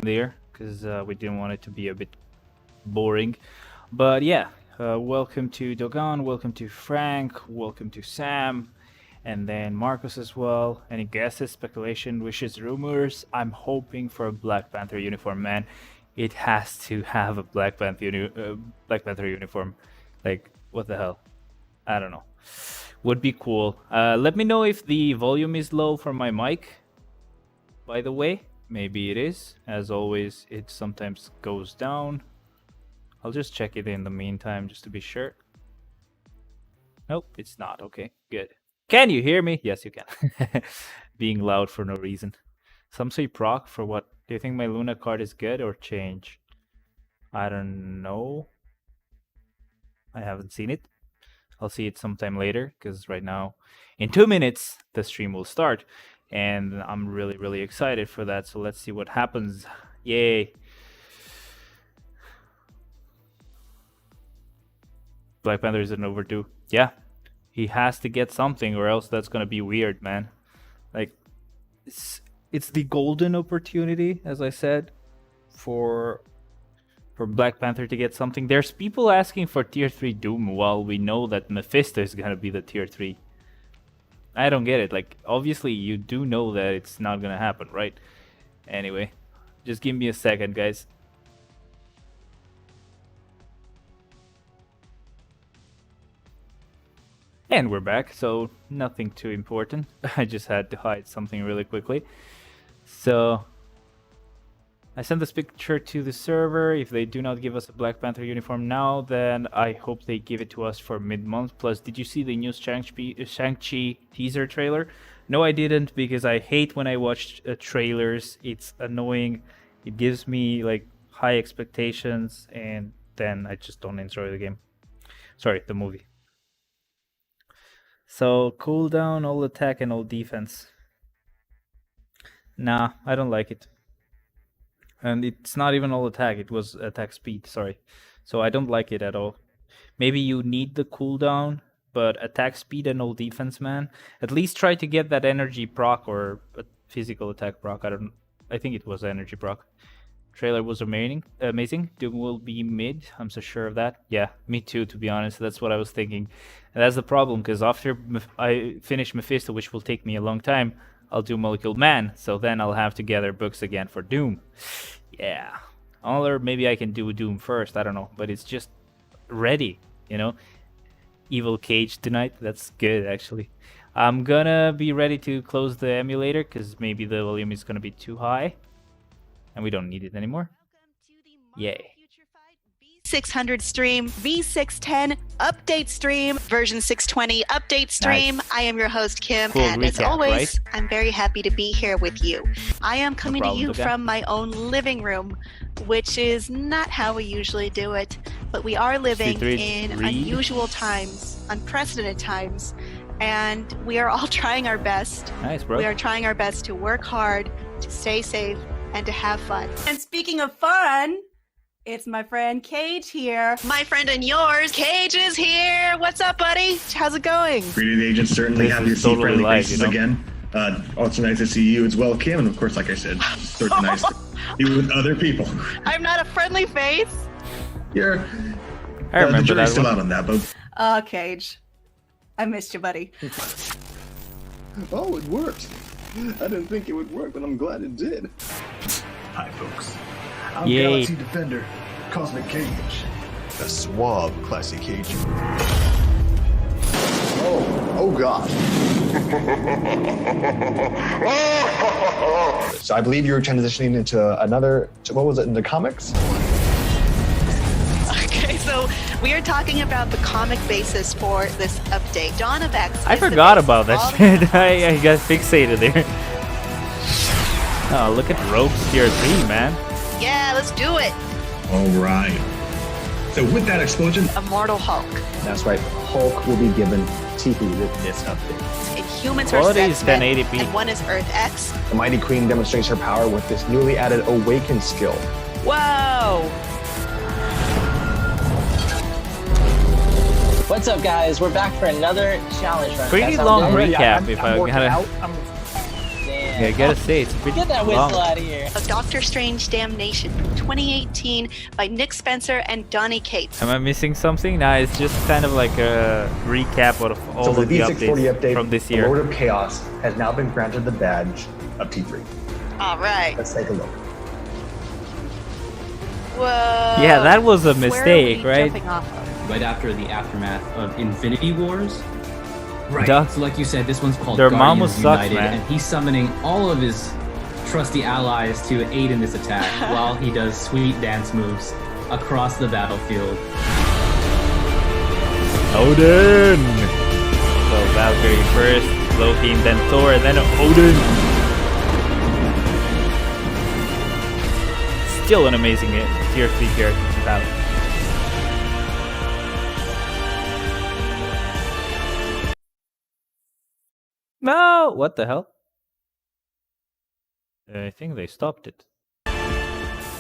there because we didn't want it to be a bit boring. But yeah, welcome to Dogon, welcome to Frank, welcome to Sam, and then Marcus as well. Any guesses, speculation, wishes, rumors? I'm hoping for a Black Panther uniform, man. It has to have a Black Panther uniform. Like, what the hell? I don't know. Would be cool. Let me know if the volume is low for my mic. By the way, maybe it is. As always, it sometimes goes down. I'll just check it in the meantime just to be sure. Nope, it's not. Okay, good. Can you hear me? Yes, you can. Being loud for no reason. Some say proc for what? Do you think my Luna card is good or change? I don't know. I haven't seen it. I'll see it sometime later because right now, in 2 minutes, the stream will start. And I'm really, really excited for that. So let's see what happens. Yay. Black Panther isn't overdue. Yeah. He has to get something or else that's going to be weird, man. Like, it's the golden opportunity, as I said, for Black Panther to get something. There's people asking for tier 3 Doom while we know that Mephisto is going to be the tier 3. I don't get it. Like, obviously you do know that it's not going to happen, right? Anyway, just give me a second, guys. And we're back, so nothing too important. I just had to hide something really quickly. So I sent this picture to the server. If they do not give us a Black Panther uniform now, then I hope they give it to us for mid-month. Plus, did you see the new Shang-Chi teaser trailer? No, I didn't, because I hate when I watch trailers. It's annoying. It gives me like high expectations, and then I just don't enjoy the game. Sorry, the movie. So, cooldown, all attack, and all defense. Nah, I don't like it. And it's not even all attack, it was attack speed, sorry. So I don't like it at all. Maybe you need the cooldown, but attack speed and all defense, man. At least try to get that energy proc or a physical attack proc. I think it was energy proc. Trailer was amazing. Doom will be mid. I'm so sure of that. Yeah, me too, to be honest. That's what I was thinking. And that's the problem, because after I finish Mephisto, which will take me a long time, I'll do Molecule Man. So then I'll have to gather books again for Doom. Yeah. Or maybe I can do Doom first. I don't know. But it's just ready, you know? Evil Cage tonight. That's good, actually. I'm gonna be ready to close the emulator, because maybe the volume is gonna be too high. And we don't need it anymore. Yay. V600 stream, V610 update stream, version 620 update stream. Nice. I am your host, Kim, cool and recap, as always, right? I'm very happy to be here with you. I am coming to you from my own living room, which is not how we usually do it, but we are living in unusual times, unprecedented times, and we are all trying our best. Nice, bro. We are trying our best to work hard, to stay safe, and to have fun. And speaking of fun, it's my friend Cage here. My friend and yours, Cage is here. What's up, buddy? How's it going? Greeted agents, certainly happy to see friendly faces again. Also nice to see you as well, Kim. And of course, like I said, sort of nice to be with other people. I'm not a friendly face. You're. I remember the jury's that still one. out on that, but. Cage. I missed you, buddy. Oh, it worked. I didn't think it would work, but I'm glad it did. Hi, folks. I'm Yay. Galaxy Defender, Cosmic Cage. A suave classic Cage. Oh God. So I believe you're transitioning into another, what was it, in the comics? Okay, so we are talking about the comic basis for this update. Dawn of X. I forgot about that shit. I got fixated there. Oh, look at Rogue's tier 3, man. Yeah, let's do it. All right. So with that explosion, Immortal Hulk. That's right. Hulk will be given TP with this update. Humans Quality versus is X-Men, 1080p. and one is Earth X. The Mighty Queen demonstrates her power with this newly added Awaken skill. Whoa! What's up, guys? We're back for another challenge run. Pretty Guys, long I'm ready. recap, if I gotta. Damn. Yeah, I gotta say, it's pretty Get that whistle long. out of here. Doctor Strange Damnation from 2018 by Nick Spencer and Donny Cates. Am I missing something? Nah, it's just kind of like a recap of all of the updates from this year. The Lord of Chaos has now been granted the badge of T3. All right. Let's take a look. Whoa. Yeah, that was a mistake, Where are we right? jumping off of? Right after the aftermath of Infinity Wars. Right. Duh. So like you said, this one's called Their Guardians mama sucks, United, man. and he's summoning all of his trusty allies to aid in this attack while he does sweet dance moves across the battlefield. Odin! So Valkyrie first, Loki, and then Thor, and then Odin. Still an amazing tier 3 character to battle. No! What the hell? I think they stopped it.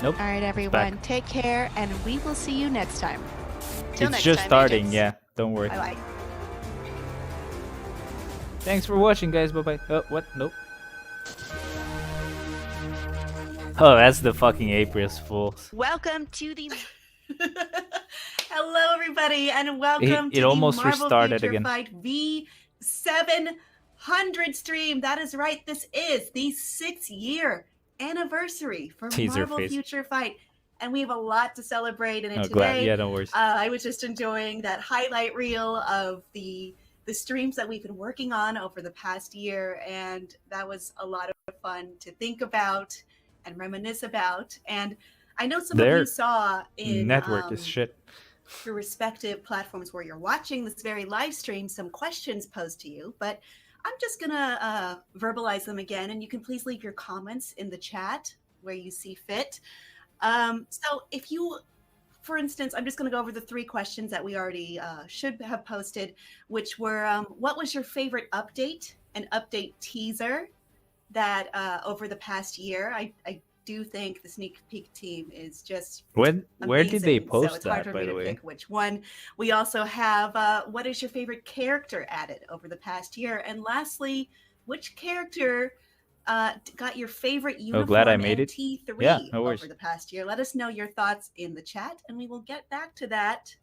Nope. All right, everyone. back. Take care, and we will see you next time. Till It's next just time, starting, agents. yeah. Don't worry. Bye-bye. Thanks for watching, guys. Bye-bye. Oh, what? Nope. Oh, that's the fucking April's Fools. Welcome to the... Hello, everybody, and welcome It to almost the Marvel restarted Future again. Fight V700 stream. That is right. This is the 6-year anniversary for Teaser Marvel face. Future Fight, and we have a lot to celebrate in it Oh, today. glad. Yeah, no worries. I was just enjoying that highlight reel of the streams that we've been working on over the past year, and that was a lot of fun to think about and reminisce about. And I know some of Their you saw in Network is shit. your respective platforms where you're watching this very live stream some questions posed to you, but I'm just gonna verbalize them again, and you can please leave your comments in the chat where you see fit. So if you, for instance, I'm just going to go over the 3 questions that we already should have posted, which were, what was your favorite update, an update teaser that over the past year? I do think the sneak peek team is just Where did they amazing. post So it's hard that, for by me the to way? pick which one. We also have what is your favorite character added over the past year, and lastly, which character got your favorite uniform glad I made and it. T3 Yeah, no worries. over the past year? Let us know your thoughts in the chat, and we will get back to that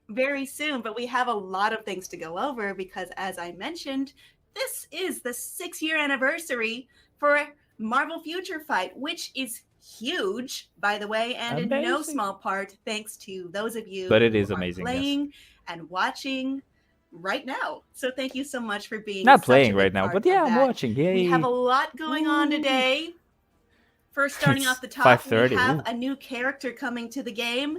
very soon. But we have a lot of things to go over because, as I mentioned, this is the 6-year anniversary for Marvel Future Fight, which is huge, by the way, and in no Amazing. small part thanks to those of you But it is who are amazing, yes. playing and watching right now. So thank you so much for being Not such playing a big right now, part but of yeah, I'm that. watching. Yay. We have a lot going on today. First, starting It's off the top, we 5:30, have ooh. a new character coming to the game.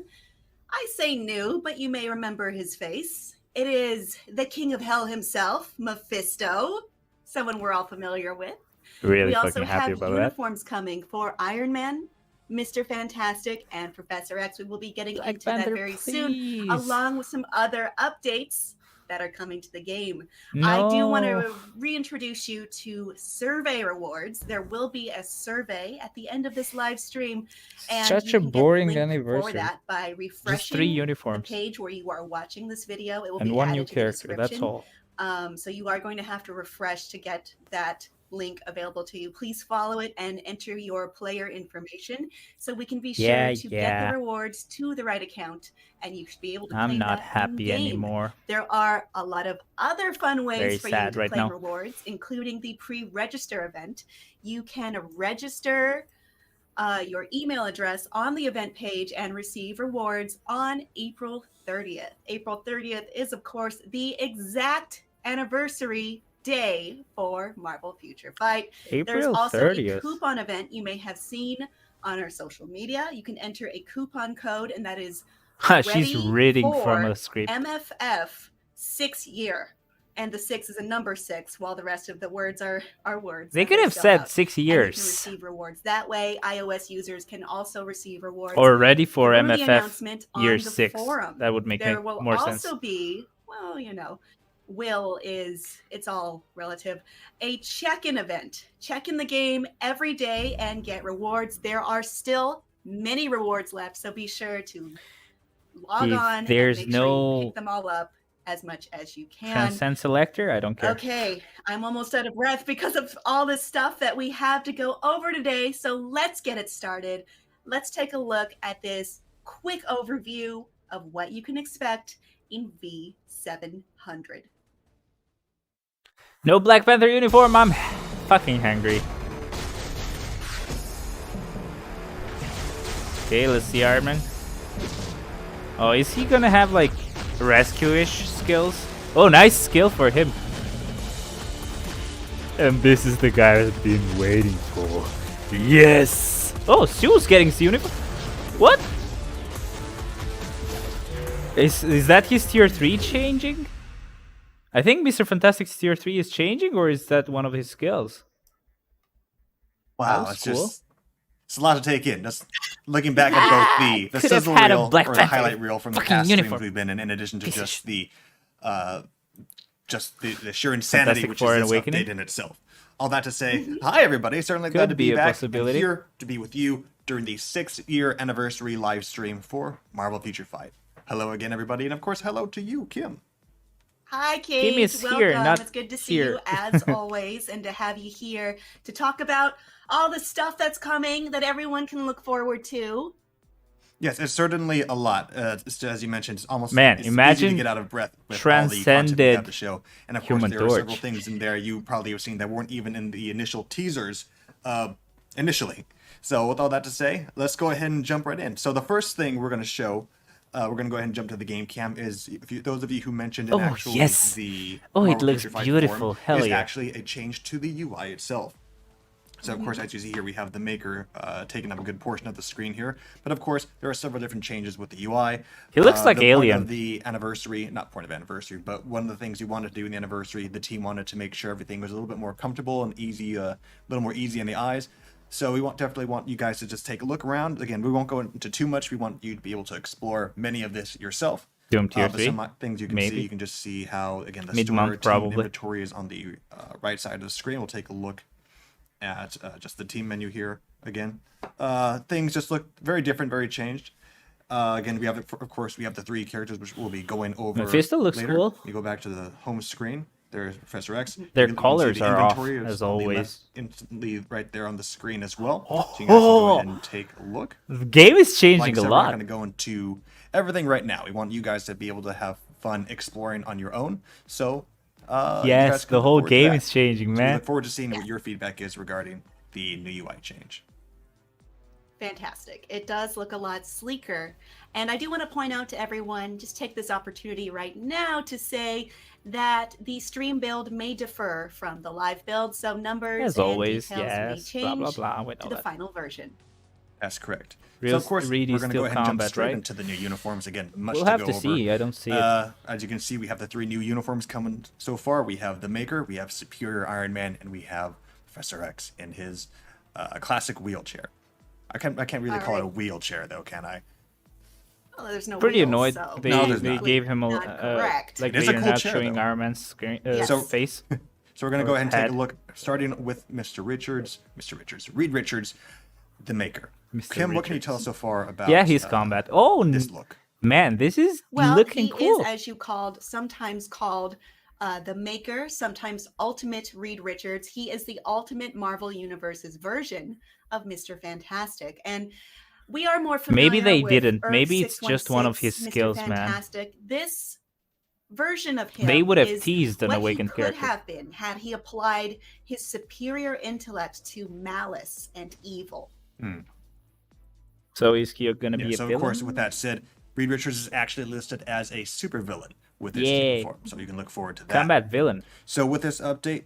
I say new, but you may remember his face. It is the King of Hell himself, Mephisto, someone we're all familiar with. Really We also fucking happy have about that. uniforms coming for Iron Man, Mr. Fantastic, and Professor X. We will be getting Black into that Panther, very soon, please. along with some other updates that are coming to the game. No. I do want to reintroduce you to survey rewards. There will be a survey at the end of this live stream, and Such you a can get the boring link for anniversary. that by Just 3 refreshing the uniforms page where you are watching this video. It will and be 1 added new to the character. That's description. all. So you are going to have to refresh to get that link available to you. Please follow it and enter your player information so we can be sure Yeah, to get yeah. the rewards to the right account, and you should be able to I'm claim not that happy in-game. anymore. There are a lot of other fun ways Very for sad you to right claim now. rewards, including the pre-register event. You can register your email address on the event page and receive rewards on April 30th. April 30th is, of course, the exact anniversary day for Marvel Future Fight. There's April also 30th. a coupon event you may have seen on our social media. You can enter a coupon code, and that is She's ready reading for from a script. MFF 6-year. And the 6 is a number 6, while the rest of the words are words. They that could are have spelled said out. 6 And you can years. receive rewards that way. iOS users can also receive rewards. Or ready for through the MFF announcement on year the 6. forum. That would make There will more also sense. be, well, it's all relative, a check-in event. Check in the game every day and get rewards. There are still many rewards left, so be sure to log If on there's and make sure you no pick them all up as much as you can. Transcend selector? I don't care. Okay, I'm almost out of breath because of all this stuff that we have to go over today. So let's get it started. Let's take a look at this quick overview of what you can expect in V700. No Black Panther uniform, I'm fucking hungry. Okay, let's see Iron Man. Oh, is he gonna have like rescue-ish skills? Oh, nice skill for him. And this is the guy I've been waiting for. Yes! Oh, Sue's getting his uniform. What? Is that his tier 3 changing? I think Mr. Fantastic's tier 3 is changing, or is that one of his skills? Wow, That was it's cool. just it's a lot to take in. Just looking back at both the Could have sizzle had a reel Black or the Panther highlight reel from the fucking past uniform. streams we've been in addition to Piece of just the sheer insanity Fantastic which Four is and this Awakening. update in itself. All that to say, hi everybody, certainly glad Could to be be a back possibility. and here to be with you during the 6th-year anniversary live stream for Marvel Future Fight. Hello again, everybody, and of course, hello to you, Kim. Hi, Kate. Kim is Welcome. here, not it's good to see here. you as always, and to have you here to talk about all the stuff that's coming that everyone can look forward to. Yes, it's certainly a lot. As you mentioned, it's almost Man, it's imagine easy to get out of breath with all the content we transcended have to show. And of Human course, there are several Torch. things in there you probably have seen that weren't even in the initial teasers initially. So with all that to say, let's go ahead and jump right in. So the first thing we're going to show, we're going to go ahead and jump to the game cam, is those of you who mentioned Oh, actually yes. the Oh, it Marvel looks Future Fight beautiful. form Hell is yeah. actually a change to the UI itself. So, of course, as you see here, we have the maker taking up a good portion of the screen here. But, of course, there are several different changes with the UI. He looks like the Alien. Point of the anniversary, not point of anniversary, but one of the things you wanted to do in the anniversary, the team wanted to make sure everything was a little bit more comfortable and easy, a little more easy on the eyes. So we definitely want you guys to just take a look around. Again, we won't go into too much. We want you to be able to explore many of this yourself. Doom tier But 3? some things you can Maybe. see, you can just see how, again, the Mid-month, store team probably. inventory is on the right side of the screen. We'll take a look at just the team menu here again. Things just look very different, very changed. Again, we have, of course, we have the 3 characters which we'll be going over Mephisto looks later. cool. You go back to the home screen. There's Professor X. Their You can see colors the are off, inventory is as on the always. left, instantly right there on the screen as well. So you guys can go ahead and take a look. The game is changing Like I a said, we're lot. not going to go into everything right now. We want you guys to be able to have fun exploring on your own. So, you guys Yes, can the look whole forward to game that. is changing, So we man. look forward to seeing what your feedback is regarding the new UI change. Fantastic. It does look a lot sleeker. And I do want to point out to everyone, just take this opportunity right now to say that the stream build may differ from the live build. So numbers As and always, details may yes. change Blah, blah, blah. We know to the that. final version. That's correct. Real- So of course, Reed we're is going to still go ahead and jump combat, straight right? into the new uniforms again. Much We'll to have go to over. see. I don't see it. As you can see, we have the 3 new uniforms coming so far. We have the Maker, we have Superior Iron Man, and we have Professor X in his classic wheelchair. I can't really call it a wheelchair though, can I? Well, there's no Pretty wheels, annoyed. so They, No, there's they not. gave him a Not correct. like It is they're a cool not chair, showing though. Iron Man's screen, Yes. So- face. So we're going to go ahead and take Head. a look, starting with Reed Richards, the Maker. Mr. Kim, what can you Richards. tell us so far about Yeah, he's combat. Oh, this look? man, this is Well, looking he cool. is, as you sometimes called the Maker, sometimes Ultimate Reed Richards. He is the Ultimate Marvel Universe's version of Mr. Fantastic. And we are more familiar Maybe they with didn't. Earth Maybe it's just one of his 616, Mr. skills, man. Fantastic. This version of him They would have is teased an what awakened he could character. have been had he applied his superior intellect to malice and evil. So is he gonna be a So villain? of course, with that said, Reed Richards is actually listed as a supervillain with this Yay. uniform, so you can look forward to that. Combat villain. So with this update,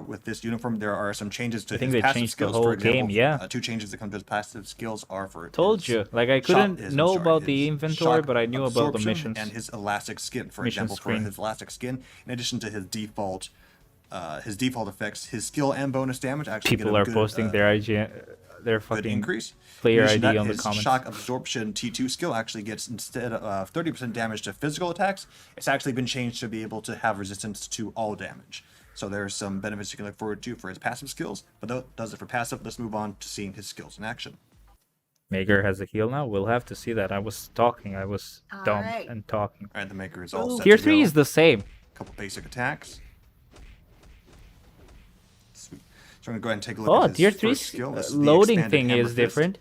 with this uniform, there are some changes to I think his they passive changed the skills. whole For example, game, yeah. 2 changes that come to his passive skills are for Told his you. Like I shock- couldn't his- know I'm sorry, about the his inventory, shock but I knew about the absorption missions. and his elastic skin. For Mission example, screen. for his elastic skin, in addition to his default effects, his skill and bonus damage actually People get a are good, posting their their good fucking increase. player In addition to ID that, on the his comments. shock absorption T2 skill actually gets, instead of 30% damage to physical attacks, it's actually been changed to be able to have resistance to all damage. So there's some benefits you can look forward to for his passive skills, but that does it for passive. Let's move on to seeing his skills in action. Maker has a heal now. We'll have to see that. I was talking. I was dumb right. and talking. All right, the Maker is all set. Tier to 3 go. is the same. Couple basic attacks. Sweet. So I'm gonna go ahead and take a look Oh, at his tier first 3 skill. This is the loading expanded thing hammer is fist. different.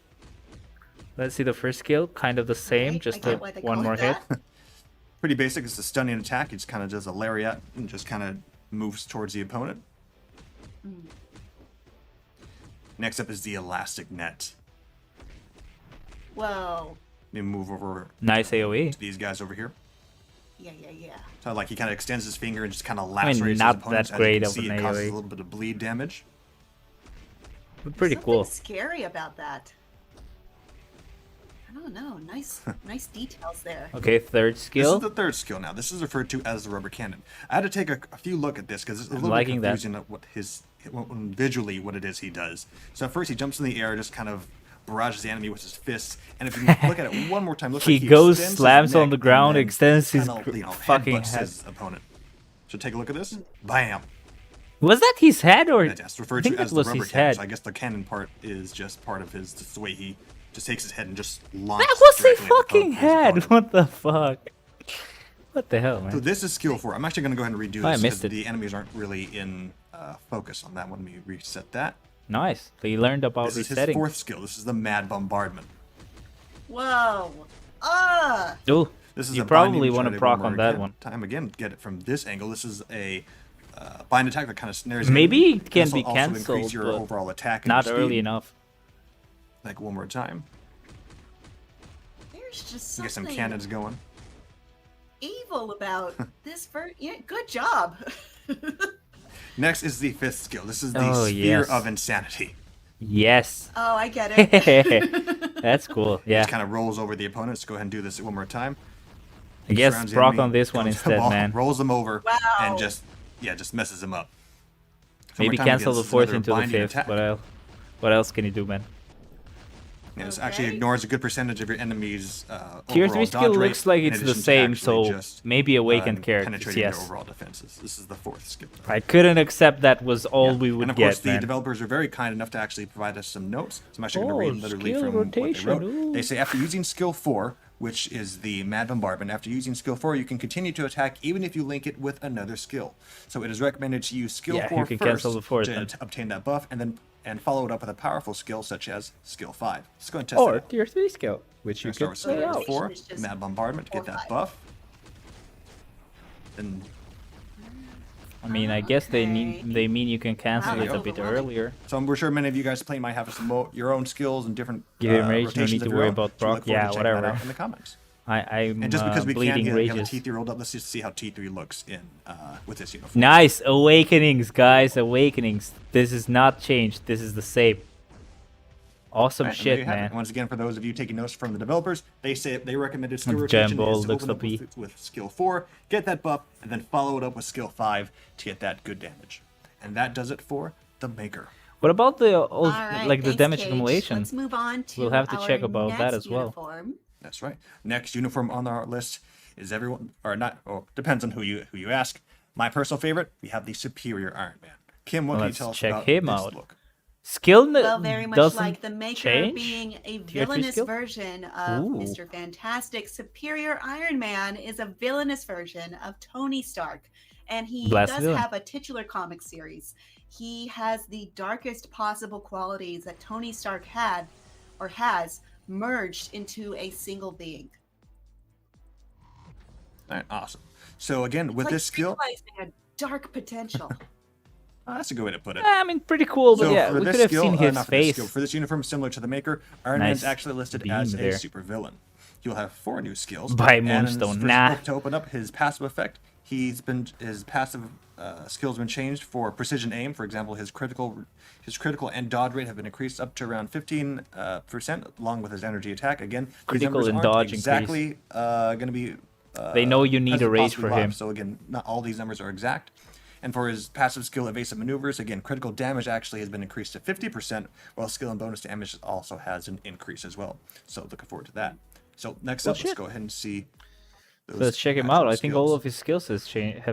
Let's see the first skill. Kind of the same, Right, just I get why they one call it more hit. that. Pretty basic. It's a stunning attack. He just kind of does a lariat and just kind of moves towards the opponent. Next up is the elastic net. Whoa. Let me move over Nice AoE. to these guys over here. Yeah. So like he kind of extends his finger and just kind of mean, lacerates his not opponents. that As you great can of see, an it causes AoE. a little bit of bleed damage. But pretty Something cool. scary about that. I don't know. Nice details there. Okay, third This skill. is the third skill now. This is referred to as the rubber cannon. I had to take a few look at this because it's a little bit liking that. confusing at visually what it is he does. So at first he jumps in the air, just kind of barrages the enemy with his fists, and if you look at it one more time, look He like goes, extends his slams on neck the and ground, then extends his kinda, fucking headbutts head. his opponent. So take a look at this. Bam. Was that his head or? That's referred I think to as that the was rubber his cannon. head. So I guess the cannon part is just part of his. Just the way he just takes his head and just launches. That was a directly at the fucking his head. opponent. What the fuck? What the hell, So man? this is skill 4. I'm actually going to go ahead and redo I this missed because it. the enemies aren't really in focus on that one. Let me reset that. Nice. So you learned about This is his resetting. fourth skill. This is the Mad Bombardment. Whoa. Ooh, This is you a probably binding want to try proc one on more that again- one. Time again, get it from this angle. This is a bind attack that kind of snares. the Maybe enemy. it can This will be also cancelled, increase your but overall attack. And not your early speed. enough. Like one more time. There's just Get some something cannons going. evil about this. Yeah, good job. Next is the fifth skill. This is the Oh, Sphere yes. of Insanity. Yes. Oh, I get it. That's cool. Yeah. Just kind of rolls over the opponent. Let's go ahead and do this one more time. I guess Surrounds the proc enemy, on this one goes- instead, well, man. Rolls them over Wow. and just messes them up. So Maybe one more time, cancel again, the this is fourth another into the binding fifth. attack. What else can you do, man? Yeah, this actually Okay. ignores a good percentage of your enemy's Tier overall 3 skill dodge rate, looks like in it's the addition to same, actually so just, maybe awakened characters, penetrating your yes. overall defenses. This is the fourth skill. I couldn't accept that was all we would And of get, course, the man. developers are very kind enough to actually provide us some notes. So I'm actually going Oh, to read literally skill from rotation, what they wrote. ooh. They say after using skill 4, which is the Mad Bombardment, after using skill 4, you can continue to attack even if you link it with another skill. So it is recommended to use skill Yeah, 4 you can first cancel the fourth to then. obtain that buff, and follow it up with a powerful skill such as skill 5. Let's go and test it Or out. tier 3 skill, which you We're gonna could start play with out. skill 4, It's just Mad Bombardment to get 4, that 5. buff. And I mean, I guess they Okay. mean you can cancel Wow, it a that's bit overwhelming. earlier. so we're sure many of you guys playing might have some your own skills and different Give him rage, no rotations need of to your worry own. about So we proc. look forward Yeah, to checking that whatever. out in the comments. I'm And just because we bleeding can't have the rages. T3 rolled up, let's just see how T3 looks in with this uniform. Nice awakenings, guys. Awakenings. This is not changed. This is the same. Awesome Alright, and there shit, you have it. man. Once again, for those of you taking notes from the developers, they say they recommended skill The rotation Jumbo is to looks open up up E. with skill 4, get that buff, and then follow it up with skill 5 to get that good damage. And that does it for the Maker. What about the All right, like the thanks, damage Cage. accumulation? Let's move on to We'll have to our check about that next as well. uniform. That's right. Next uniform on our list is everyone, or not, or depends on who you ask. My personal favorite, we have the Superior Iron Man. Kim, what Well, can you let's tell us check about him this out. look? Skill Well, very much doesn't like the Maker change? being a Tier 3 villainous skill? version of Ooh. Mr. Fantastic. Superior Iron Man is a villainous version of Tony Stark, and he Blast does villain. have a titular comic series. He has the darkest possible qualities that Tony Stark had or has merged into a single being. All right, awesome. So again, with Like this skill, realizing a dark potential. that's a good way to put it. I mean, pretty cool, but So yeah, for we this could have skill, seen his not for this face. skill, for this uniform, similar to the Maker, Iron Nice Man's actually listed beam as a there. supervillain. You'll have 4 new skills. By and in his Moonstone, first nah. book to open up his passive effect, his passive skills have been changed for precision aim. For example, his critical and dodge rate have been increased up to around 15%, along with his energy attack. Again, these Critical numbers and aren't dodge exactly going to be. They know you need as a rage possibly for live, him. So again, not all these numbers are exact. And for his passive skill evasive maneuvers, again, critical damage actually has been increased to 50%, while skill and bonus damage also has an increase as well. So looking forward to that. So next up, let's shit. go ahead and see. So let's check him out. I think all of his skills have changed.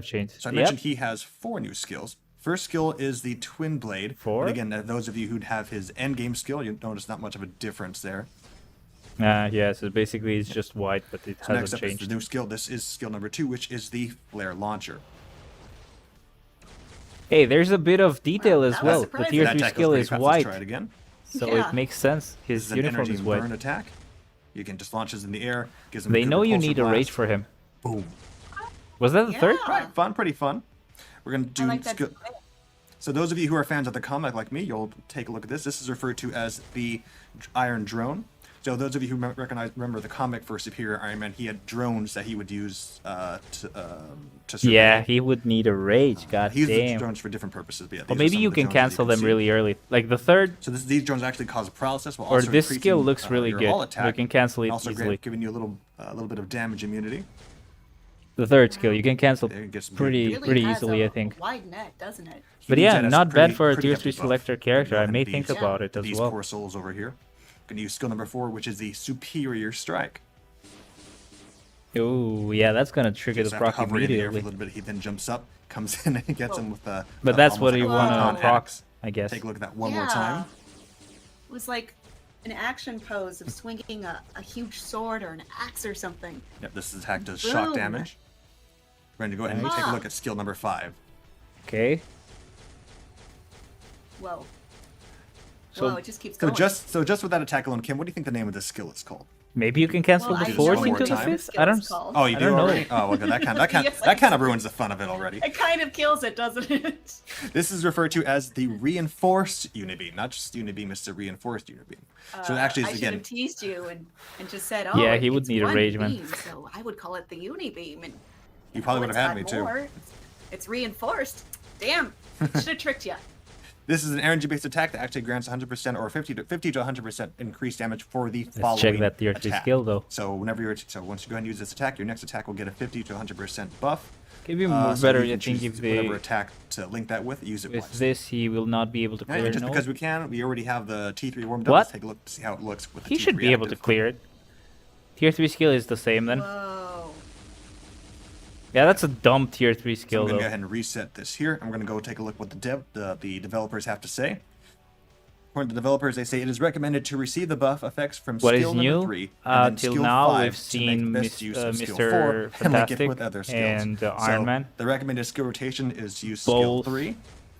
So I Yep. mentioned he has 4 new skills. First skill is the Twin Blade. 4? And again, those of you who'd have his endgame skill, you'll notice not much of a difference there. Yeah, so basically it's just white, but it So next hasn't up is changed. the new skill. This is skill number 2, which is the flare launcher. Hey, there's a bit of detail Wow, as that was well. The surprising. tier That 3 attack goes skill pretty is fast. white, Let's try it again. so Yeah. it makes sense. This His is an uniform energy is white. burn attack. You can just launch this in the air. Gives them a They good know you repulsor need a blast. rage for him. Boom. Was that the third? Yeah. Fun, pretty fun. We're gonna I do like that. skill. So those of you who are fans of the comic like me, you'll take a look at this. This is referred to as the Iron Drone. So those of you who remember the comic for Superior Iron Man, he had drones that he would use to survey. Yeah, he would need a rage. God He uses damn. drones for different purposes. But yeah, Well, these are maybe some you of the can drones that cancel them see. really early. Like the third So these drones actually cause paralysis while or also this increasing, skill looks really your good. all attack, You can cancel it and also easily. giving you a little bit of damage immunity. The third skill you can cancel There, it gets pretty Really pretty has easily, a I think. wide net, doesn't it? But He yeah, has a not pretty- bad for a pretty tier hefty 3 buff. selector character. I Go may ahead and think these- about it to as these well. poor souls over here. Gonna use skill number 4, which is the Superior Strike. Ooh, yeah, that's gonna trigger Just the after proc hovering in the air for a immediately. little bit, he then jumps up, comes in, and gets him with the. But that's what almost you like a want photon to proc, axe. I guess. Take a look at that one more Yeah. time. It was like an action pose of swinging a huge sword or an axe or something. Yep, this attack does shock Boom. damage. We're going to go ahead and Nice. take a look at skill number 5. Okay. Whoa. So- Whoa, it just keeps So going. just with that attack alone, Kim, what do you think the name of this skill is called? Maybe you can cancel Well, the I fourth know into what the time. fifth? I don't. Oh, you I do don't know. already? Oh, okay. Yes, That kind of ruins the fun of it already. It kind of kills it, doesn't it? This is referred to as the reinforced unibeam, not just unibeam, it's the reinforced unibeam. So it actually I is should again. have teased you and just said, oh, Yeah, he would it's need a one rage, man. beam, so I would call it the uni beam. And You probably would it's have had got me too. more. It's reinforced. Damn, should have tricked you. This is an energy-based attack that actually grants 100% or 50 to 100% increased damage for the following Let's check that tier 3 attack. skill though. So whenever once you go ahead and use this attack, your next attack will get a 50 to 100% buff. Maybe So better, you I can think, choose if whatever they attack to link that with, use it with once. this he will not be able to Yeah, clear just no? because we can, we already have the T3 warmed up. What? Let's take a look to see how it looks with the He T3 should be able to active. clear it. Tier 3 skill is the same then. Whoa. Yeah, that's a dumb tier 3 So I'm skill going to go though. ahead and reset this here. I'm going to go take a look what the developers have to say. According to the developers, they say it is recommended to receive the buff effects from What is skill number new? 3 and then Till skill now 5 we've to seen make best use of skill Mr. 4 and link it Fantastic with other skills. and Iron So Man. the recommended skill rotation is use skill Both 3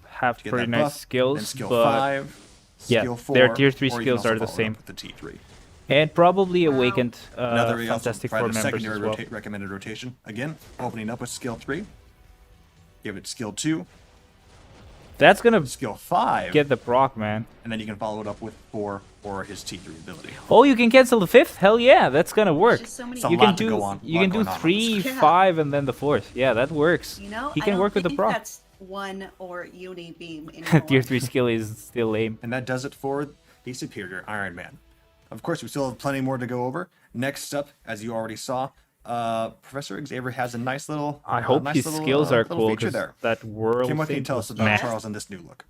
have to get pretty that nice buff, skills, then skill but 5, yeah, skill 4, their tier 3 or you can skills also are the follow it same. up with the T3. And probably awakened Another also Fantastic provide Four a members secondary as well. recommended rotation. Again, opening up with skill 3. Give it skill 2, That's gonna skill 5, get the proc, man. and then you can follow it up with 4 or his T3 ability. Oh, you can cancel the fifth? Hell yeah, that's gonna work. just so many It's a You lot can to do go on. you Lot can do going on 3, this. Yeah. 5, and then the fourth. Yeah, that works. You know, He I can don't work with the think proc. that's one or uni beam anymore. Tier 3 skill is still lame. And that does it for the Superior Iron Man. Of course, we still have plenty more to go over. Next up, as you already saw, Professor Xavier has a nice little. I hope nice his little, skills are little cool feature because there. that world Kim, what can you thing tell us was about meh. Charles and this new look?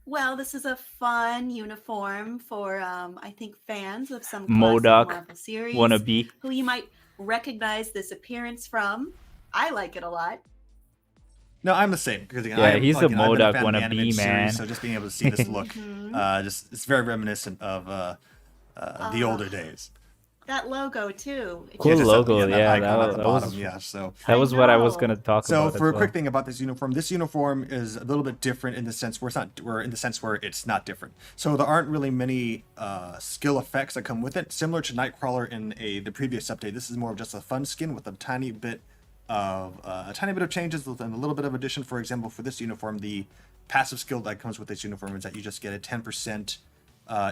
Well, this is a fun uniform for, I think, fans of some MODOK classic Marvel series wannabe. who you might recognize this appearance from. I like it a lot. No, I'm the same because again, Yeah, I'm, he's a I've been MODOK fan of the wannabe, animated man. series, so just being able to see this look, just it's very reminiscent of the older days. That logo too. It Cool just- Just logo, that yeah, icon that at was- the that bottom, was- yeah. So That was what I was know. gonna talk So about. for a as quick well. thing about this uniform is a little bit different in the sense where it's not different. So there aren't really many skill effects that come with it. Similar to Nightcrawler in the previous update, this is more of just a fun skin with a tiny bit of changes and a little bit of addition. For example, for this uniform, the passive skill that comes with this uniform is that you just get a 10%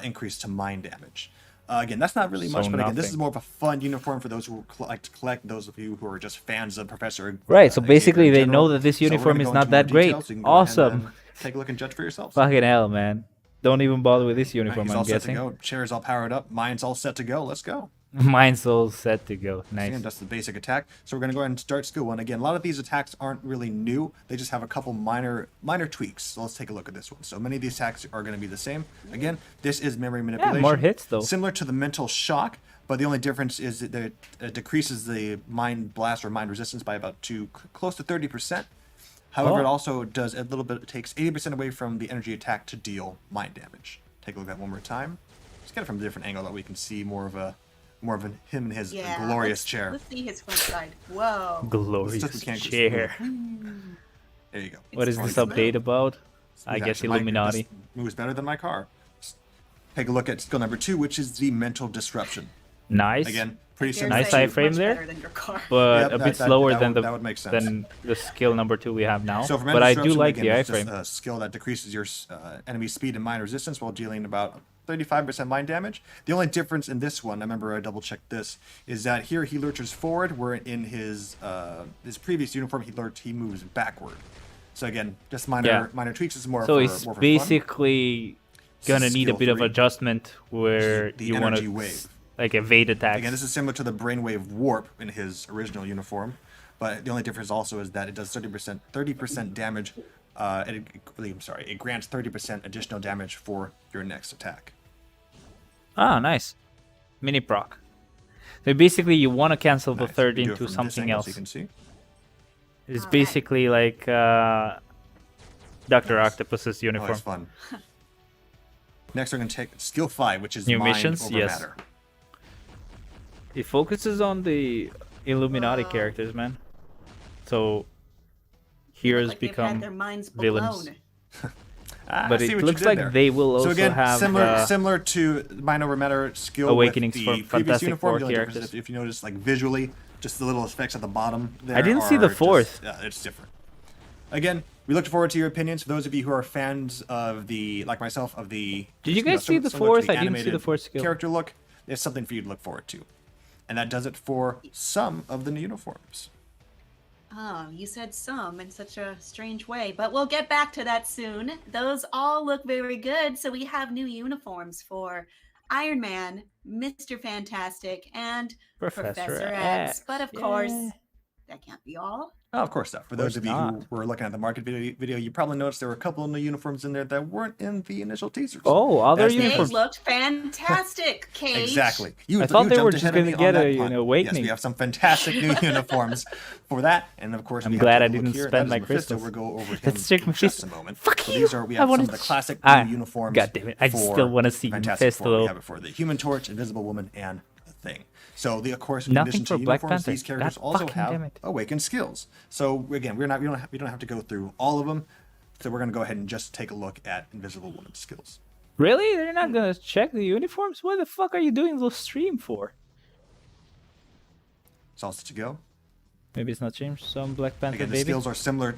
increase to mind damage. Again, that's not really much, So but again, this nothing. is more of a fun uniform for those who like to collect. Those of you who are just fans of Professor. Right, so Xavier basically in they general. know that this So we're gonna uniform go is into not more that great. details, so you can go ahead and, Awesome. take a look and judge for yourselves. Fucking hell, man. Don't even bother with this uniform, He's I'm all set to guessing. go. Chair's all powered up. Mine's all set to go. Let's go. Mine's all set to go. Nice. Again, that's the basic attack. So we're going to go ahead and start skill 1. Again, a lot of these attacks aren't really new. They just have a couple minor tweaks. So let's take a look at this one. So many of these attacks are going to be the same. Again, this is memory manipulation. more hits, though. Similar to the mental shock, but the only difference is that it decreases the mind blast or mind resistance by about close to 30%. However, Oh. it also does a little bit. It takes 80% away from the energy attack to deal mind damage. Take a look at that one more time. let's get it from a different angle that we can see more of him in his Yeah, glorious chair. Let's see his front side. Whoa. Glorious It's just we can't just chair. There you go. What is It's this update about? I Smooth guess action. Illuminati. This moves better than my car. Take a look at skill number 2, which is the mental disruption. Nice. Again, pretty Dare simple. Nice say iframe it's much there. better than your car. But Yep, a bit slower than that would make sense. the skill number 2 we have now. So for But I do disruption, like again, the it's just iframe. a skill that decreases your enemy speed and mine resistance while dealing about 35% mine damage. The only difference in this one, I remember I double checked this, is that here he lurches forward, where in his previous uniform he moves backward. So again, just minor tweaks. Is more So for, it's more for basically gonna need a skill bit of 3. adjustment where The you want energy to wave. like evade attacks. Again, this is similar to the brainwave warp in his original uniform, but the only difference also is that it does 30% damage. It grants 30% additional damage for your next attack. Ah, nice. Mini proc. So basically, you want to cancel the Nice. third We do it into from this something angle, else. so you can see. It's Alright. basically like Dr. Nice. Octopus's Oh, uniform. it's fun. Next, we're going to take skill 5, which is New mind missions? over Yes. matter. It focuses on the Illuminati characters, man. So heroes Like they've had become their minds villains. blown. But I see it what you looks did like there. they will also So again, have similar to mind over matter skill Awakenings with from the previous Fantastic uniform. Four The only difference characters. is if you notice, like visually, just the little effects at the bottom. There I didn't see the are just- fourth. it's different. Again, we look forward to your opinions. For those of you who are fans of the, like myself, of the. Did you guys see the similar to fourth? I didn't see the animated fourth skill. Character look. There's something for you to look forward to, and that does it for some of the new uniforms. Oh, you said some in such a strange way, but we'll get back to that soon. Those all look very good. So we have new uniforms for Iron Man, Mr. Fantastic, and Professor X. But of course, that can't be all. Oh, of course not. For those of you not. who were looking at the market video, you probably noticed there were a couple of new uniforms in there that weren't in the initial teasers. Oh, other That's They uniforms. because- looked fantastic, Cage. Exactly. I thought they jumped were just ahead of gonna me get on that an punt. awakening. Yes, we have some fantastic new uniforms for that, and of course, I'm we glad have I to look didn't here. spend That my is Mephisto. Christmas. We'll go over him Let's check in just Mephisto. a moment. Fuck So you! these are we have I wanna some of the classic Ah, new uniforms. God damn it, I for still wanna see Fantastic Mephisto, Four. We though. have it for the Human Torch, Invisible Woman, and the Thing. So of course, in Nothing addition to for Black uniforms, Panther. these characters God also fucking damn have it. awakened skills. So again, we don't have to go through all of them. So we're gonna go ahead and just take a look at Invisible Woman's skills. Really? They're not gonna check the uniforms? What the fuck are you doing the stream for? It's all set to go. Maybe it's not changed. Some Black Panther Again, the baby. skills are similar.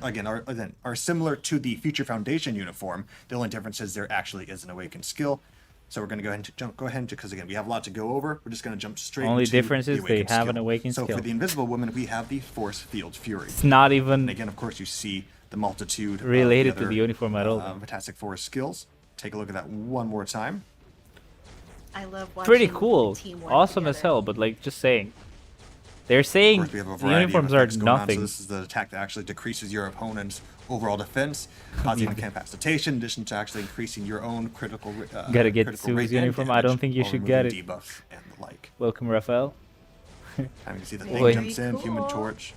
Are similar to the Future Foundation uniform. The only difference is there actually is an awakened skill. So we're going to go ahead because again we have a lot to go over. We're just going to jump straight. Only into difference the is they awakened have skill. an awakened so skill. for the Invisible Woman, we have the Force Field Fury. It's not And even again, of course, you see the multitude related of to the uniform at all. Fantastic Four skills. Take a look at that one more time. I love watching pretty the cool. team work Awesome as together. hell, but like just saying. They're saying Of course, we have a the variety uniforms of are effects going on. So nothing. this is the attack that actually decreases your opponent's overall defense, causing incapacitation, in addition to actually increasing your own critical. Gotta get critical Sue's rate and uniform. I don't damage think you while should get removing it. Debuffs and the like. Welcome, Raphael. And you can see the Very thing jumps in, Human cool. Torch.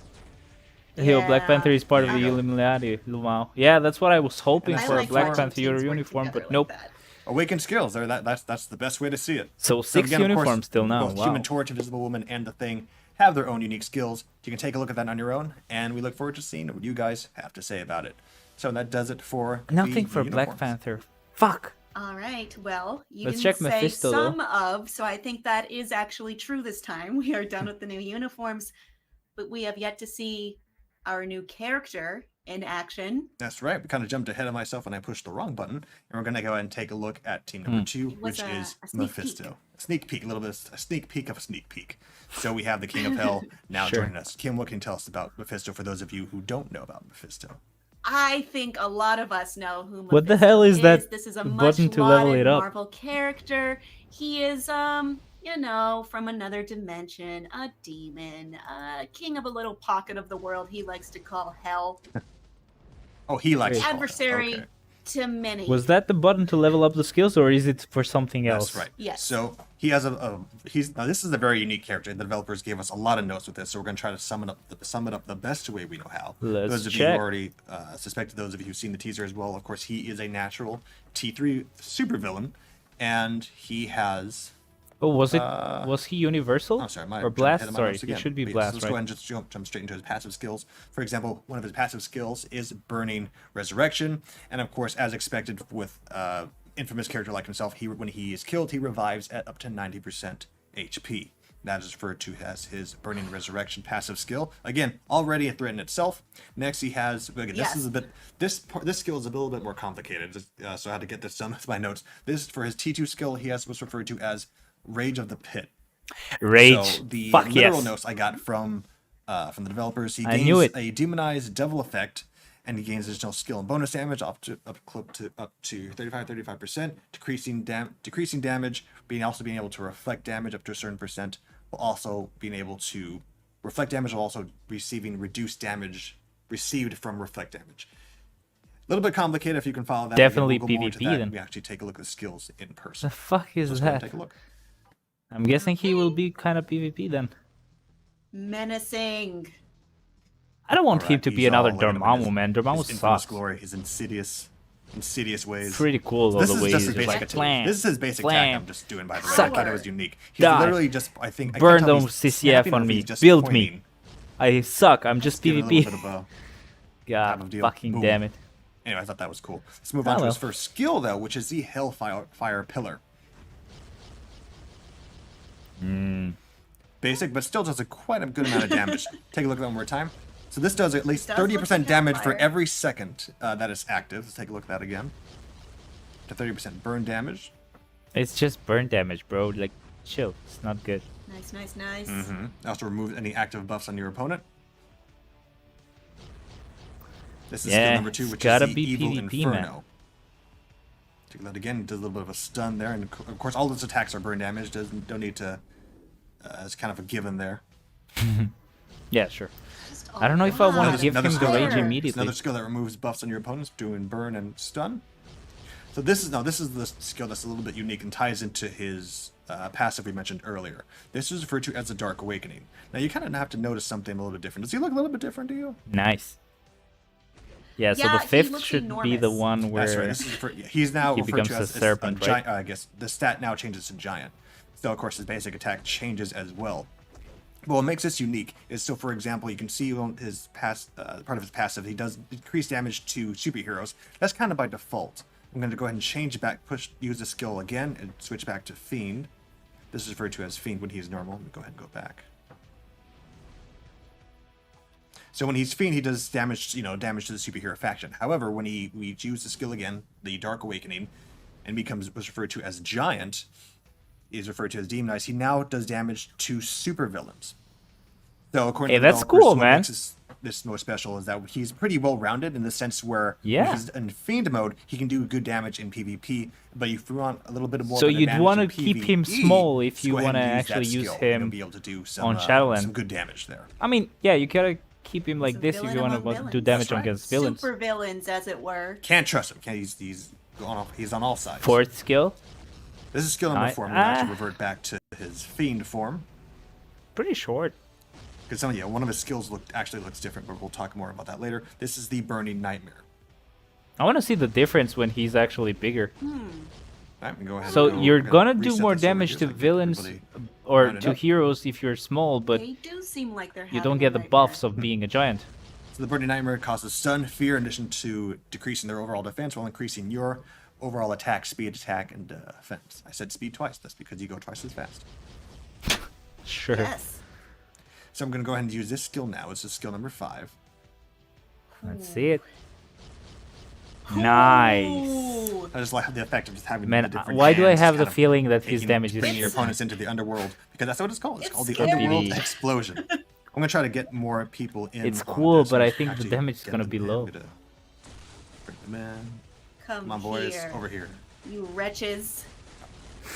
Yo, Black Yeah, Panther is part of I the don't- Illuminati. Wow. Yeah, that's what I was hoping And I for a like Black watching Panther teams work uniform, together but like nope. that. Awakened skills. There, that's the best way to see it. So So 6 again, of course, uniforms till now. Both Wow. Human Torch, Invisible Woman, and the Thing have their own unique skills. You can take a look at that on your own, and we look forward to seeing what you guys have to say about it. So that does it for Nothing the for Black uniforms. Panther. Fuck. All right. Well, you Let's didn't check say Mephisto, though. some of, so I think that is actually true this time. We are done with the new uniforms, but we have yet to see our new character in action. That's right. We kind of jumped ahead of myself and I pushed the wrong button. And we're going to go ahead and take a look at team number 2, It was which is a sneak Mephisto. peek. A sneak peek, a little bit of a sneak peek of a sneak peek. So we have the King of Hell now Sure. joining us. Kim, what can you tell us about Mephisto for those of you who don't know about Mephisto? I think a lot of us know who What the Mephisto hell is that This is a button much to level lauded it up? Marvel character. He is, from another dimension, a demon, king of a little pocket of the world he likes to call hell. Oh, he likes Hell. Adversary Okay. to many. Was that the button to level up the skills, or is it for something else? That's right. Yes. So he has now this is a very unique character. The developers gave us a lot of notes with this, so we're going to try to sum it up the best way we know how. Let's those of you check. who already suspected, those of you who've seen the teaser as well, of course, he is a natural T3 supervillain. and he has. Oh, was he universal? Oh, sorry, or blast? Sorry, he should be blast, let's go ahead and just jump straight into his passive skills. For example, one of his passive skills is Burning Resurrection, and of course, as expected with infamous character like himself, when he is killed, he revives at up to 90% HP. That is referred to as his Burning Resurrection passive skill. Again, already a threat in itself. Next, he has again. This skill is a little bit more complicated, so I had to get this done with my notes. This for his T2 skill, he has what's referred to as Rage of the Pit. Rage. So the Fuck literal yes. notes I got from the developers. He gains a demonized devil effect, and he gains additional skill and bonus damage up to 35%, decreasing damage, being able to reflect damage up to a certain percent, while also being able to reflect damage, while also receiving reduced damage received from reflect damage. A little bit complicated if you can follow that. Definitely we'll go more into PvP that then. We actually take a look at the skills in person. The fuck is Let's go and that? take a look. I'm guessing he will be kind of PvP then. Menacing. I don't want him Alright, to be he's another all in Dormammu, man. Dormammu his infamous sucks. glory, his insidious ways. Pretty cool all This the is way just he's his just basic like, attack. flam, This is his basic flam, attack I'm just doing, by the way. I sucker, thought it was unique. He's die, literally just, I can't burn tell if those he's CCF snapping or on if me, he's just build pointing. me. I suck, I'm just Give it a little PvP. bit of a God type of deal. fucking Boom. damn it. Anyway, I thought that was cool. Let's move on to his first skill, though, which is the Hellfire Pillar. Basic, but still does quite a good amount of damage. Take a look at that one more time. So this does at least It does look 30% like damage for Hellfire. every second that it's active. Let's take a look at that again. To 30% burn damage. It's just burn damage, bro. Like, chill. It's not good. Nice. Also remove any active buffs on your opponent. This is Yeah, skill number 2, it's which gotta is the be Evil PvP, Inferno. man. Take that again. Does a little bit of a stun there, and of course all its attacks are burn damage. Don't need to. It's kind of a given there. Yeah, sure. Just I don't know if I want to give him the skill rage there. immediately. Another skill that removes buffs on your opponents, doing burn and stun. So this is the skill that's a little bit unique and ties into his passive we mentioned earlier. This is referred to as the Dark Awakening. Now you kind of have to notice something a little bit different. Does he look a little bit different to you? Nice. Yeah, so Yeah, the he fifth looks should be the enormous. one where That's right. This is he's now he referred becomes to a as serpent, giant. right? I guess the stat now changes to giant. So of course his basic attack changes as well. But what makes this unique is, so for example, you can see on his part of his passive, he does increase damage to superheroes. That's kind of by default. I'm going to go ahead and change it back, use the skill again, and switch back to Fiend. This is referred to as Fiend when he's normal. Let me go ahead and go back. So when he's Fiend, he does damage, damage to the superhero faction. However, when we use the skill again, the Dark Awakening, and was referred to as Giant, is referred to as demonized, he now does damage to supervillains. So according to the that's developers, cool, what man. makes this more special is that he's pretty well rounded in the sense where Yeah. when he's in Fiend mode, he can do good damage in PvP, but if you want a little bit more So of an you'd advantage want to in keep him PvE, small if just you go ahead want to and use that actually use skill, and him you'll be able to do on Shadowland. some good damage there. I mean, yeah, you gotta keep him like a this if villain you want among to do villains. damage That's right. against villains. Super villains, as it were. Can't trust him. He's on all sides. Fourth skill, This is skill number 4. I'm going to actually revert back to his Fiend form. pretty short. Because one of his skills actually looks different, but we'll talk more about that later. This is the Burning Nightmare. I want to see the difference when he's actually bigger. Alright, we can go ahead So and you're we're gonna do reset more this over damage here to so I can villains everybody or round it to up. heroes if you're small, but They do seem like they're you don't get the buffs of being a giant. So the Burning Nightmare causes stun, fear, in addition to decreasing their overall defense while increasing your overall attack, speed, attack, and defense. I said speed twice. That's because you go twice as fast. Sure. Yes. So I'm going to go ahead and use this skill now. It's skill number 5. Let's see it. Nice. Ooh. I just like the effect of just having Man, the different why do I hands have the kind of feeling that his taking- damage is bringing your opponents into the underworld, because that's what it's called. It's It's called the scary. Underworld PvE. Explosion. I'm gonna try to get more people in. It's on cool, this but and I think the actually damage is get gonna them be in. low. I'm gonna bring them in. Come on, boys, here, over here. you wretches.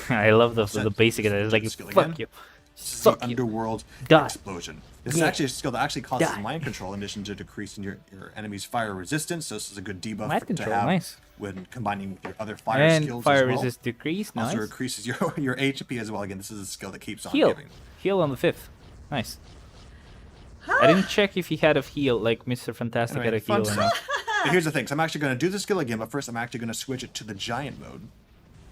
I love the Set- basic attack. It's like, skill fuck again. you. This is Suck the you. Underworld Die. Explosion. This Yeah. is actually a skill that actually causes Die. mind control in addition to decreasing your enemy's fire resistance. So this is a good debuff Mind to control, have nice. when combining with your other fire And skills fire as well. resist decrease, Also nice. increases your HP as well. Again, this is a skill that keeps on Heal. giving. Heal on the 5th. Nice. I didn't check if he had a heal, like Mr. Fantastic Anyway, had a heal fun or not. But here's the thing. So I'm actually going to do the skill again, but first I'm actually going to switch it to the giant mode.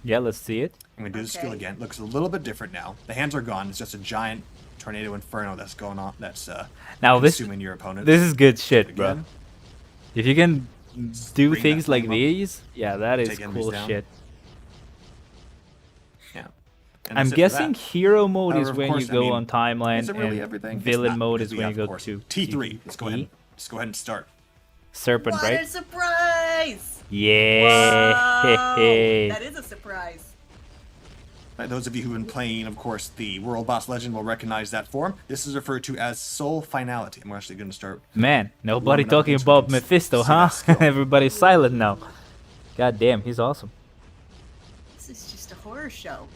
Yeah, let's see it. I'm gonna do the skill again. Looks a little bit different now. The hands are gone. It's just a giant tornado inferno that's going on. That's now consuming your opponent. This is good shit, bro. If you can do things like these, yeah, that is cool shit. Yeah. I'm guessing hero mode is when you go on timeline, really and villain mode is when you go to T3. Let's go ahead and start. Serpent, what right? What a surprise! Yeah. Whoa, that is a surprise. Those of you who've been playing, of course, the World Boss Legend will recognize that form. This is referred to as Soul Finality. And we're actually going to start. Man, nobody talking about Mephisto, huh? Everybody's silent now. God damn, he's awesome. This is just a horror show.